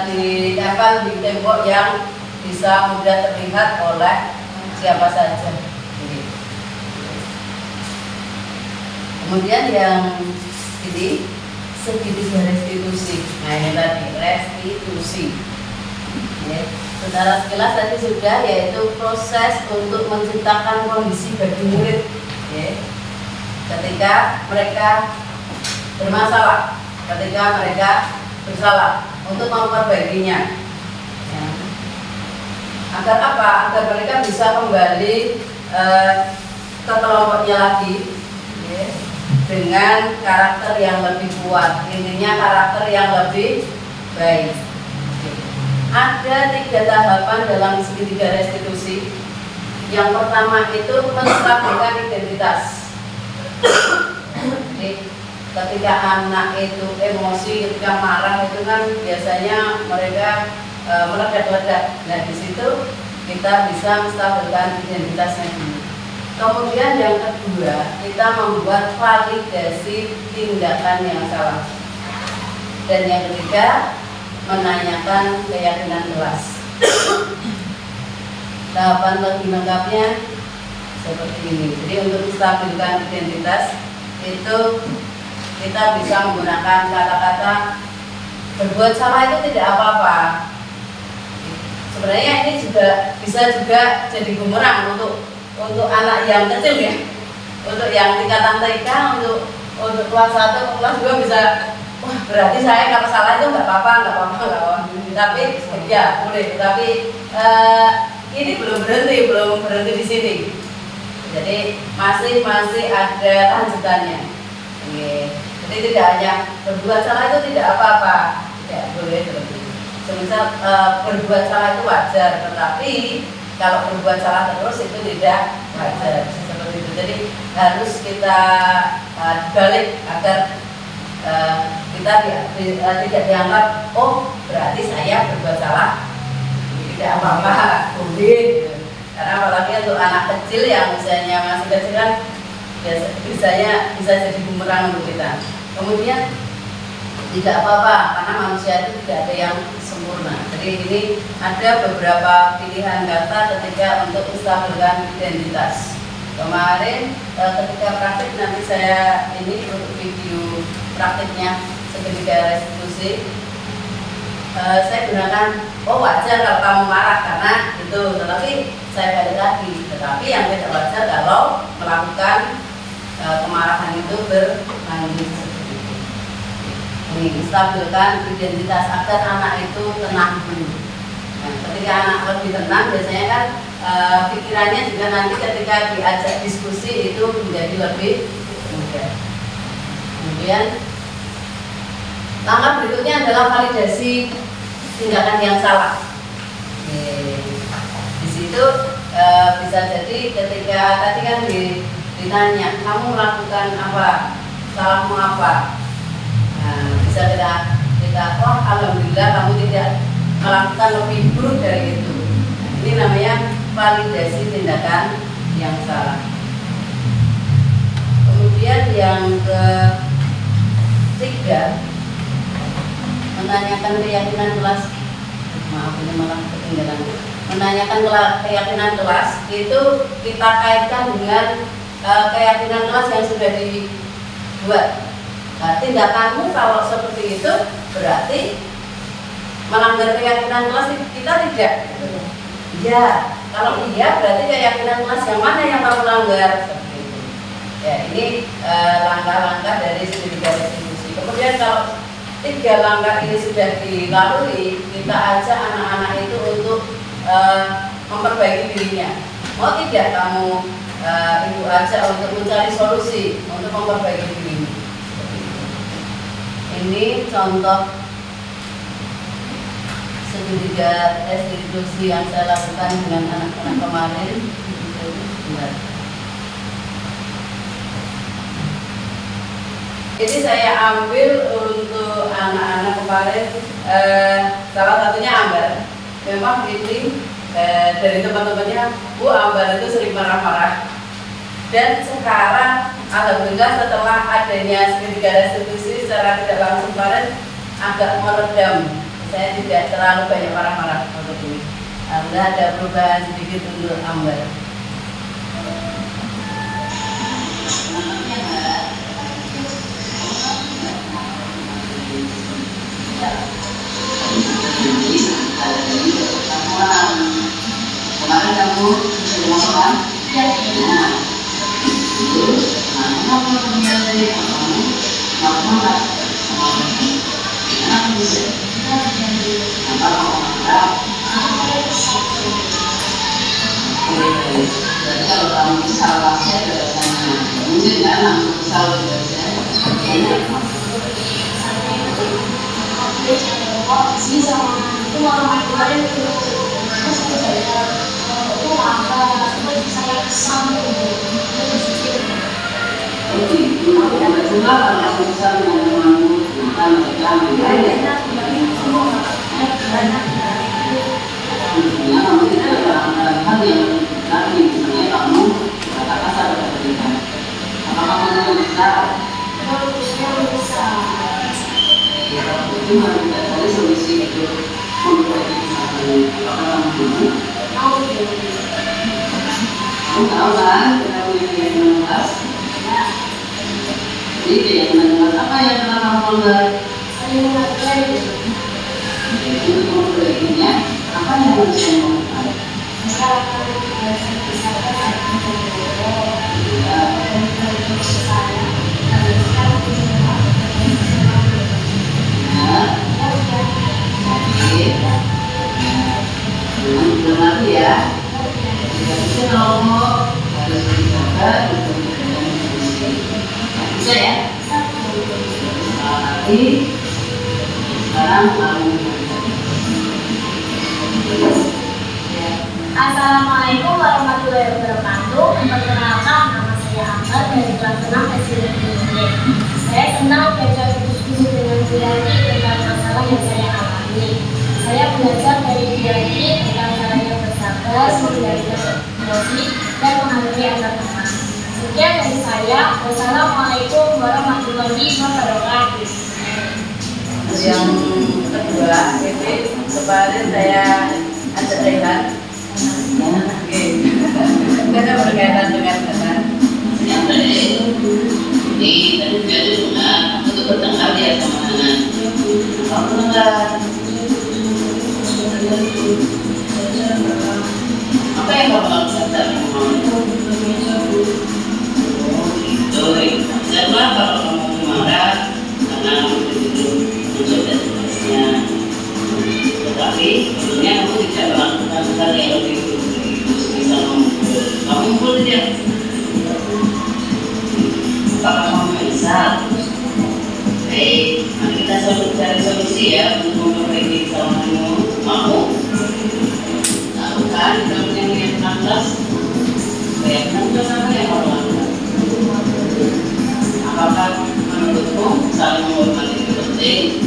ditempel di tembok yang bisa mudah terlihat oleh siapa saja. Kemudian yang ini segitiga restitusi. Nah ini tadi restitusi. Ya. Secara sekilas tadi sudah, yaitu proses untuk menciptakan kondisi bagi murid. Ya. Ketika mereka bermasalah, ketika mereka bersalah, untuk memperbaikinya. Ya. Agar apa? Agar mereka bisa kembali ke kelompoknya lagi, ya, dengan karakter yang lebih kuat. Intinya karakter yang lebih baik. Ada 3 tahapan dalam segitiga restitusi. Yang pertama itu menstabilkan identitas. Jadi ketika anak itu emosi, ketika marah itu kan biasanya mereka meledak-ledak. Nah di situ kita bisa menstabilkan identitasnya dulu. Kemudian yang kedua, kita membuat validasi tindakan yang salah. Dan yang ketiga, menanyakan keyakinan kelas. Tahapan lebih lengkapnya seperti ini. Jadi untuk menstabilkan identitas itu kita bisa menggunakan kata-kata berbuat salah itu tidak apa-apa. Sebenarnya ini juga bisa jadi bumerang untuk anak yang kecil ya. Untuk yang tingkatan TK, untuk kelas 1 ke kelas 2 bisa, wah berarti saya kalau salah itu nggak apa-apa. Tapi ya boleh. Tapi ini belum berhenti di sini. Jadi masih ada lanjutannya. Jadi tidak hanya berbuat salah itu tidak apa-apa, tidak boleh seperti itu. Semisal berbuat salah itu wajar, tetapi kalau berbuat salah terus itu tidak wajar, seperti itu. Jadi harus kita balik agar kita tidak dianggap, oh berarti saya berbuat salah, tidak apa-apa, boleh. Karena apalagi untuk anak kecil yang misalnya masih kecil kan bisa jadi bumerang untuk kita. Kemudian tidak apa-apa karena manusia itu tidak ada yang sempurna. Jadi ini ada beberapa pilihan kata ketika untuk menstabilkan identitas. Kemarin ketika praktik, nanti saya ini untuk video praktiknya segitiga restitusi, saya gunakan wajar kalau kamu marah karena itu, tetapi saya balik lagi, tetapi yang tidak wajar kalau melakukan kemarahan itu berlanjut seperti itu. Ini menstabilkan identitas agar anak itu tenang dulu. Nah, ketika anak lebih tenang, biasanya kan pikirannya juga nanti ketika diajak diskusi itu menjadi lebih mudah. Kemudian langkah berikutnya adalah validasi tindakan yang salah. Di situ bisa jadi ketika tadi kan ditanya, kamu melakukan apa, salahmu apa? Nah, bisa kita oh alhamdulillah kamu tidak melakukan lebih buruk dari itu. Nah, ini namanya validasi tindakan yang salah. Kemudian yang ketiga, menanyakan keyakinan kelas. Maaf ini malah ketinggalan. menanyakan keyakinan kelas itu kita kaitkan dengan keyakinan kelas yang sudah dibuat. Nah, tindakanmu kalau seperti itu berarti melanggar keyakinan kelas kita tidak. Ya, kalau iya berarti keyakinan kelas yang mana yang kamu langgar? Seperti itu. Ya, ini langkah-langkah dari segitiga restitusi. Kemudian kalau 3 langkah ini sudah dilalui, kita ajak anak-anak itu untuk memperbaiki dirinya. Mau tidak kamu ibu ajak untuk mencari solusi untuk memperbaiki dirinya? Ini contoh segitiga restitusi yang saya lakukan dengan anak-anak kemarin. Ini saya ambil untuk anak-anak kemarin, salah satunya Ambar. Memang ini dari teman-temannya, Bu, Ambar itu sering marah-marah. Dan sekarang alhamdulillah setelah adanya segitiga restitusi secara tidak langsung kemarin agak meredam. Saya tidak terlalu banyak marah-marah untuk ini. Alhamdulillah ada perubahan sedikit untuk Ambar. Kemarin kamu sudah makan? Ya. Kamu punya dari kamu? Kamu makan? Enak bisa. Apa kamu makan? Jadi kalau kamu salah saya datangnya mungkin kan langsung salah saya. Enak. Sih sama itu orang kemarin itu saya itu apa saya kesam cuma kalau bisa mengamu tentang kamu banyak kamu itu hal yang tadi misalnya kamu kata kasar kepada kita apakah kamu bisa cuma tidak cari solusi itu memperbaiki apakah kamu kamu tahu kan kita punya keyakinan kelas jadi keyakinan kelas apa yang telah kamu melanggar untuk memperbaikinya apa yang harus saya lakukan belum lagi ya tidak bisa ngomong harus dijaga untuk bisa ya nanti sekarang kamu Assalamualaikum warahmatullahi wabarakatuh. Perkenalkan, nama saya Ambar dari kelas 6 SD Negeri 9. Saya senang belajar diskusi dengan Bu Yani tentang masalah yang saya alami. Saya belajar dari Bu Yani tentang caranya bersabar, solidaritas emosi, dan menghadapi antar teman. Sekian dari saya. Wassalamualaikum warahmatullahi wabarakatuh. yang kedua ini kemarin saya ajak Rehan karena berkaitan dengan Rehan yang tadi ini tadi jadi benar untuk bertengkar ya sama anak kamu enggak apa yang kamu lakukan tadi karena kalau kamu marah karena menjaga tugasnya tetapi sebetulnya kamu tidak melakukan hal yang lebih bisa kamu pun tidak apakah kamu bisa baik mari kita cari solusi ya untuk memperbaiki kesalahanmu mau lakukan kamu yang punya kelas kayak kelas apa yang kamu lakukan apakah menurutmu saling menghormati itu penting?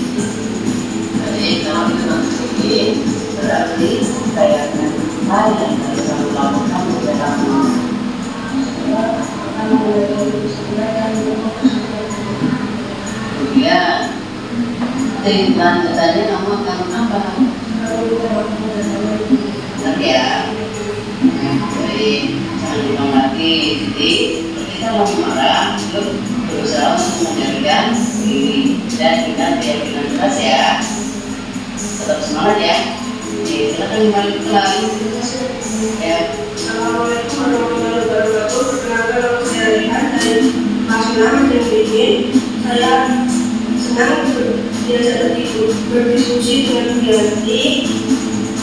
Jadi kalau itu nanti berarti kayak hal yang harus kamu lakukan bersama. Ya, lanjutannya kamu akan apa? Lagi ya. Baik, jangan diulang lagi. Jadi kita mau marah, untuk berusaha untuk mengendalikan diri dan dengan keyakinan keras ya. Tetap semangat ya. Oke, silakan kembali ya. Assalamualaikum warahmatullahi wabarakatuh. Perkenalkan nama saya Rehan dari Pasungan dan BD. Saya senang diajak berdiskusi dengan Bianti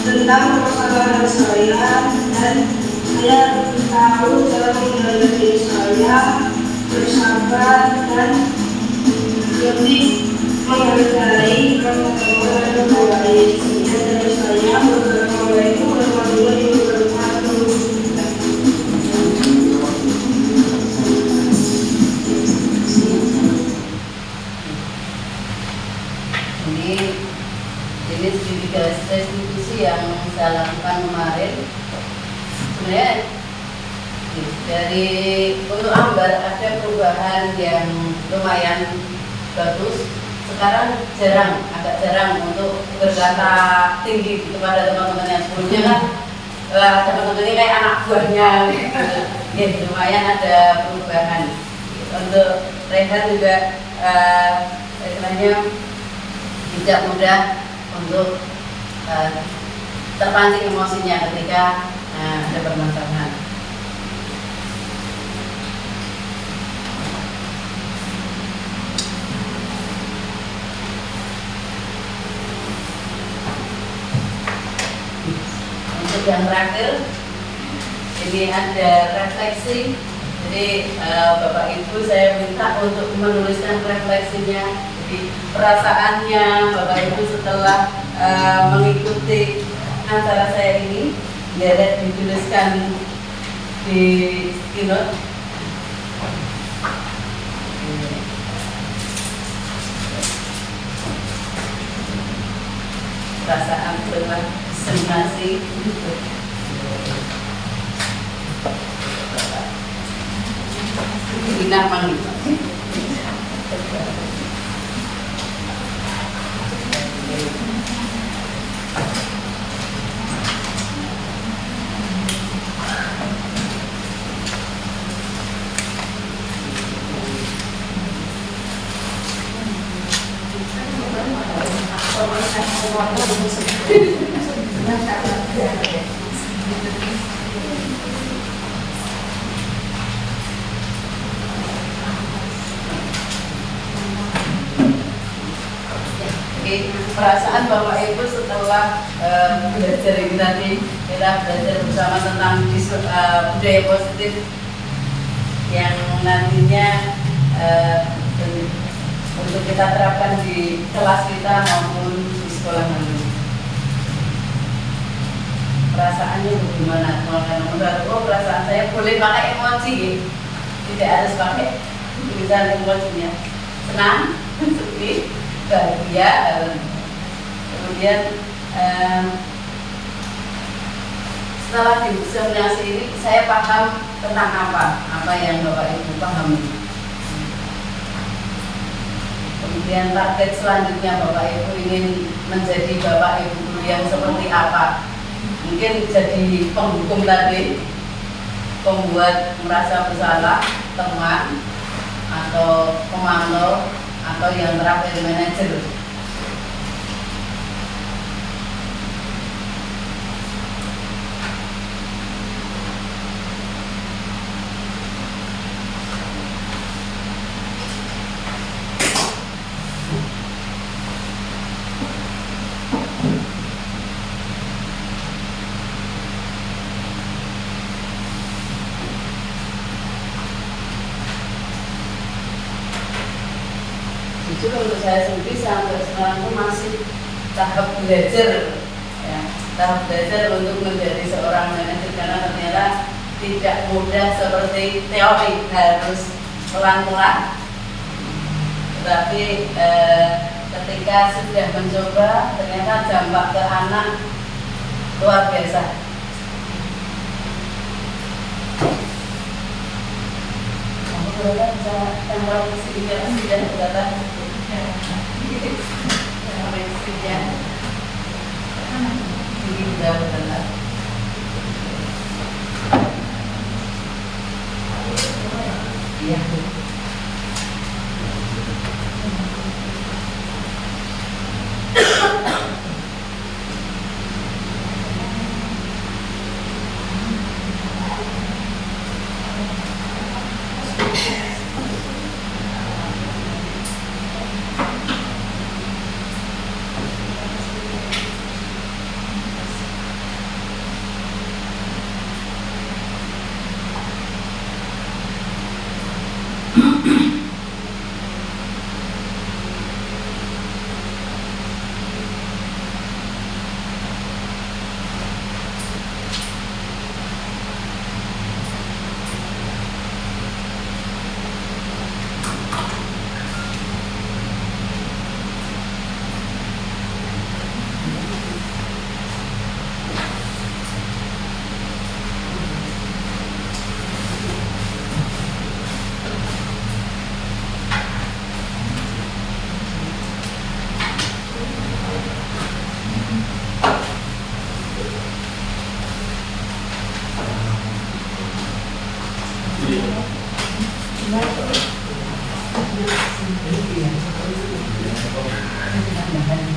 tentang permasalahan saya, dan saya tahu cara mengendalikan diri saya, bersabar dan lebih menghargai orang-orang yang baik. Sekian dari saya. Wassalamualaikum warahmatullahi wabarakatuh. Ini sedikit restitusi yang saya lakukan kemarin. Sebenarnya dari untuk Ambar ada perubahan yang lumayan bagus. Sekarang agak jarang untuk berkata tinggi kepada teman-teman yang sebelumnya kan teman-temannya kayak anak buahnya gitu. Ya, lumayan ada perubahan. Untuk Rehan juga istilahnya tidak mudah untuk terpancing emosinya ketika ada permasalahan. Untuk yang terakhir, ini ada refleksi. Jadi Bapak Ibu saya minta untuk menuliskan refleksinya. Jadi perasaannya Bapak Ibu setelah mengikuti acara saya ini, biar dituliskan di keynote. Perasaan setelah diseminasi. Inah manggil. Perasaan Bapak Ibu setelah belajar ini tadi, kita belajar bersama tentang budaya positif yang nantinya untuk kita terapkan di kelas kita maupun di sekolah nanti. Perasaannya bagaimana? Kalau perasaan saya boleh pakai emoji, tidak harus pakai tulisan emojinya. Senang, sedih, bahagia. Kemudian setelah diseminasi ini saya paham tentang apa yang Bapak Ibu pahami. Kemudian target selanjutnya Bapak Ibu ingin menjadi Bapak Ibu guru yang seperti apa? Mungkin jadi penghukum tadi, pembuat merasa bersalah, teman, atau pemantau, atau yang terakhir manajer. Jujur untuk saya sendiri sampai sekarang itu masih tahap belajar, ya, tahap belajar untuk menjadi seorang manajer, karena ternyata tidak mudah seperti teori, harus pelan-pelan. Tetapi ketika sudah mencoba, ternyata dampak ke anak luar biasa. Kamu berapa bisa tanggal sedikit dan berkata ini sudah benar. Iya.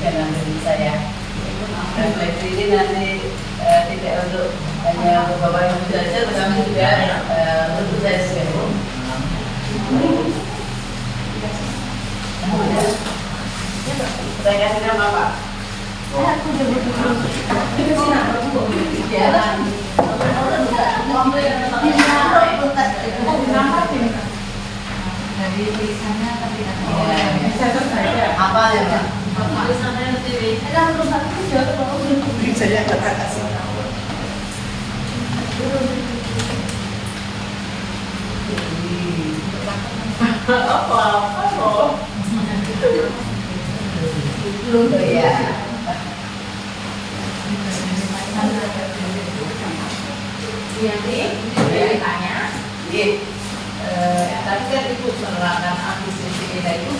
Jangan dari saya. Refleksi ini nanti tidak untuk hanya untuk Bapak Ibu saja, tetapi juga untuk saya juga. Saya kasih nama Pak. Dari tulisannya tapi Apa ya Pak? tulisannya lebih. Saya kata kasih. Apa loh? Belum ya. Jadi ditanya, Iya. tadi kan Ibu menerangkan akuisisi itu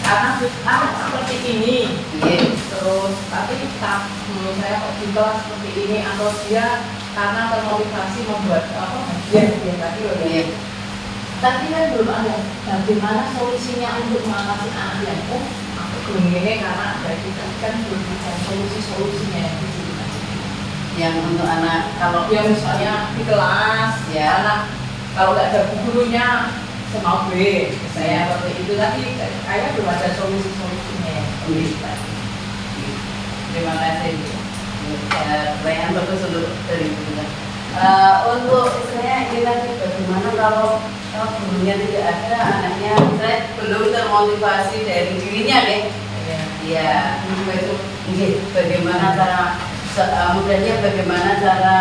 karena seperti ini. Iya. Terus tapi menurut saya kok tiba seperti ini atau dia karena termotivasi membuat dia tadi loh ya. Iya. Tapi kan belum ada bagaimana solusinya untuk mengatasi anak yang aku begini karena dari kita kan belum ada solusinya yang di sini. Yang untuk anak kalau Ya misalnya di kelas, Ya. anak kalau nggak ada gurunya semau B, saya seperti itu tapi kayak belum ada solusinya. Terima kasih. Pertanyaan bagus untuk dari kita. Untuk istilahnya ini lagi bagaimana kalau gurunya tidak ada, anaknya saya belum termotivasi dari dirinya deh. Ya, bagaimana cara mudahnya bagaimana cara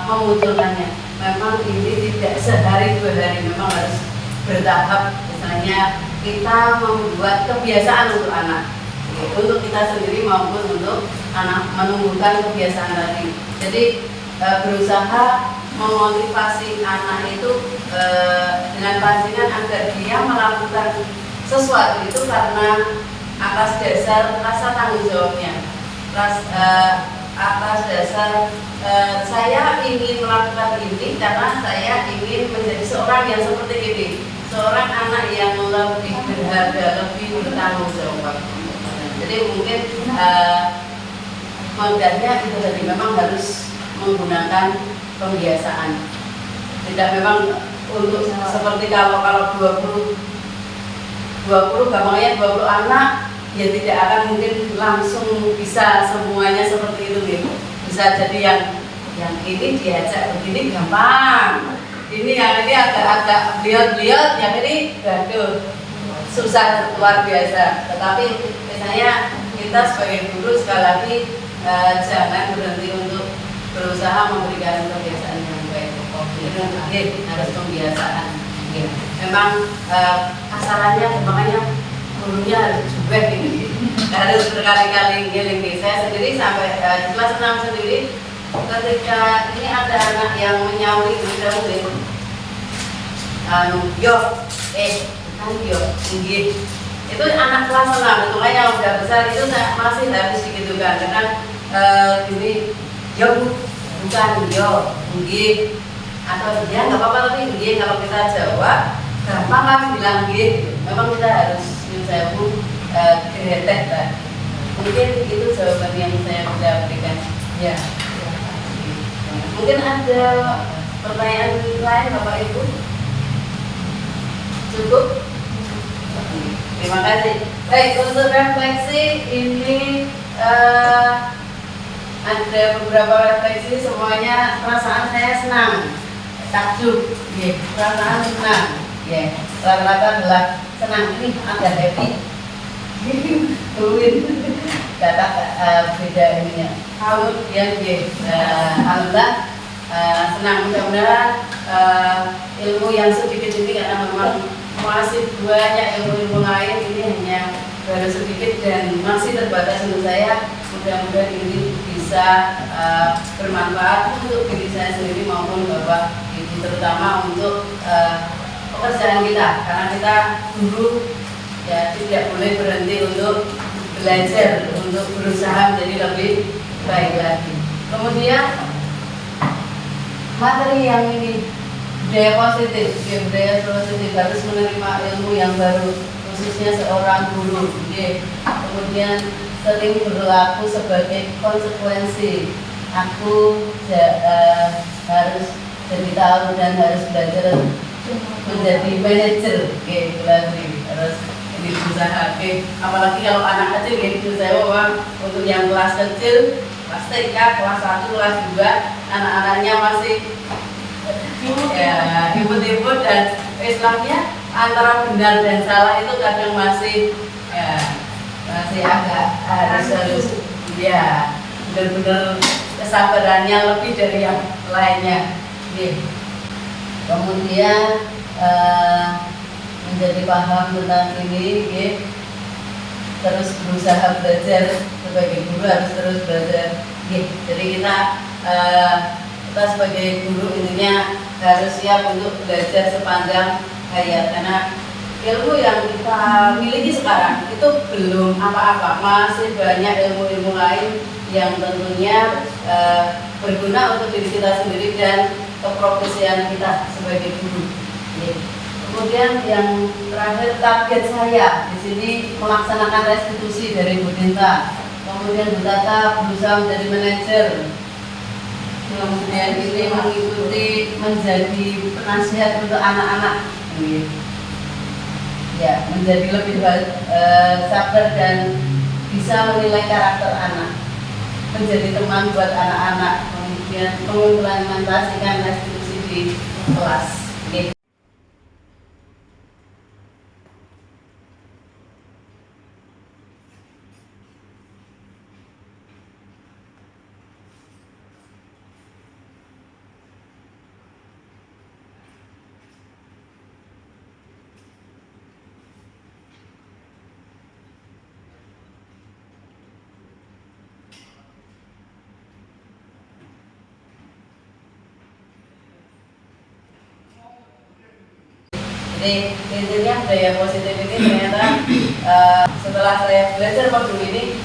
memunculkannya. Memang ini tidak sehari dua hari, memang harus bertahap. Misalnya kita membuat kebiasaan untuk anak, untuk kita sendiri maupun untuk anak menumbuhkan kebiasaan tadi. Jadi berusaha memotivasi anak itu dengan pancingan agar dia melakukan sesuatu itu karena atas dasar rasa tanggung jawabnya, atas dasar saya ingin melakukan ini karena saya ingin menjadi seorang yang seperti ini, seorang anak yang lebih berharga, lebih bertanggung jawab. Jadi mungkin modalnya itu tadi memang harus menggunakan pembiasaan. Tidak memang untuk seperti kalau 20 gampangnya 20 anak ya tidak akan mungkin langsung bisa semuanya seperti itu gitu. Bisa jadi yang ini diajak begini gampang, ini yang ini agak beliot-beliot, yang ini aduh susah luar biasa. Tetapi misalnya kita sebagai guru sekali lagi jangan berhenti untuk berusaha memberikan kebiasaan yang baik. Harus pembiasaan. Memang kasarannya makanya gurunya harus juga ini, harus berkali-kali giling. Saya sendiri sampai di kelas 6 sendiri, ketika ini ada anak yang menyauri gitu, yo, itu anak kelas 6, itu kan yang udah besar itu masih harus digitukan dengan gini, yo bukan yo, atau dia nggak apa-apa tapi dia kalau kita jawab gampang kan bilang gitu. Memang kita harus menjauh kreatif kan. Mungkin itu jawaban yang saya bisa berikan. Ya. Mungkin ada pertanyaan lain Bapak Ibu? Cukup? Terima kasih. Baik, untuk refleksi ini ada beberapa refleksi, semuanya perasaan saya senang, takjub, perasaan senang, rata-rata adalah senang, ini agak happy, duit, kata beda ininya. Kemudian alhamdulillah senang, mudah-mudahan ilmu yang sedikit ini karena memang masih banyak ilmu-ilmu lain, ini hanya baru sedikit dan masih terbatas untuk saya. Mudah-mudahan ini bisa bermanfaat untuk diri saya sendiri maupun Bapak Ibu, terutama untuk pekerjaan kita, karena kita guru ya tidak boleh berhenti untuk belajar, untuk berusaha menjadi lebih baik lagi. Kemudian materi yang ini, budaya positif, harus menerima ilmu yang baru, khususnya seorang guru. Kemudian sering berlaku sebagai konsekuensi. Aku harus jadi tahu dan harus belajar menjadi manajer, harus ini berusaha. Apalagi kalau anak kecil, gitu saya bahwa untuk yang kelas kecil, kelas TK, kelas 1, kelas 2, anak-anaknya masih ya imut-imut dan Islamnya antara benar dan salah itu kadang masih masih agak harus ya benar-benar kesabarannya lebih dari yang lainnya. Kemudian menjadi paham tentang ini, terus berusaha belajar, sebagai guru harus terus belajar. Jadi kita sebagai guru intinya harus siap untuk belajar sepanjang hayat, karena ilmu yang kita miliki sekarang itu belum apa-apa, masih banyak ilmu-ilmu lain yang tentunya berguna untuk diri kita sendiri dan keprofesian kita sebagai guru. Kemudian yang terakhir, target saya di sini melaksanakan restitusi dari Bu Dinta. Kemudian Bu Tata berusaha menjadi manajer. Kemudian ini mengikuti menjadi penasihat untuk anak-anak. Ya, menjadi lebih sabar dan bisa menilai karakter anak. Menjadi teman buat anak-anak. Kemudian mengimplementasikan restitusi di kelas. Jadi intinya budaya positif ini ternyata setelah saya belajar modul ini,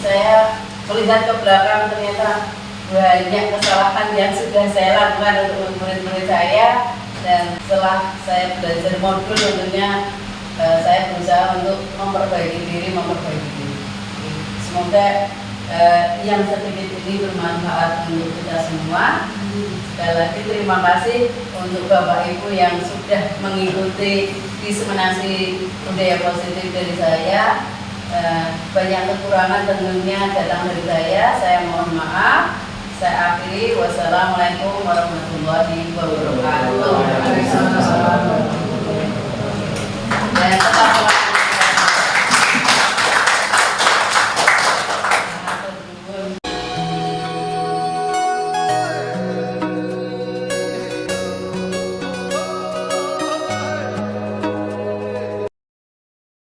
saya melihat ke belakang ternyata banyak kesalahan yang sudah saya lakukan untuk murid-murid saya, dan setelah saya belajar modul tentunya saya berusaha untuk memperbaiki diri. Semoga yang sedikit ini bermanfaat untuk kita semua. Sekali lagi terima kasih untuk Bapak Ibu yang sudah mengikuti diseminasi budaya positif dari saya. Banyak kekurangan tentunya datang dari saya mohon maaf. Saya akhiri, wassalamualaikum warahmatullahi wabarakatuh. Dan tetap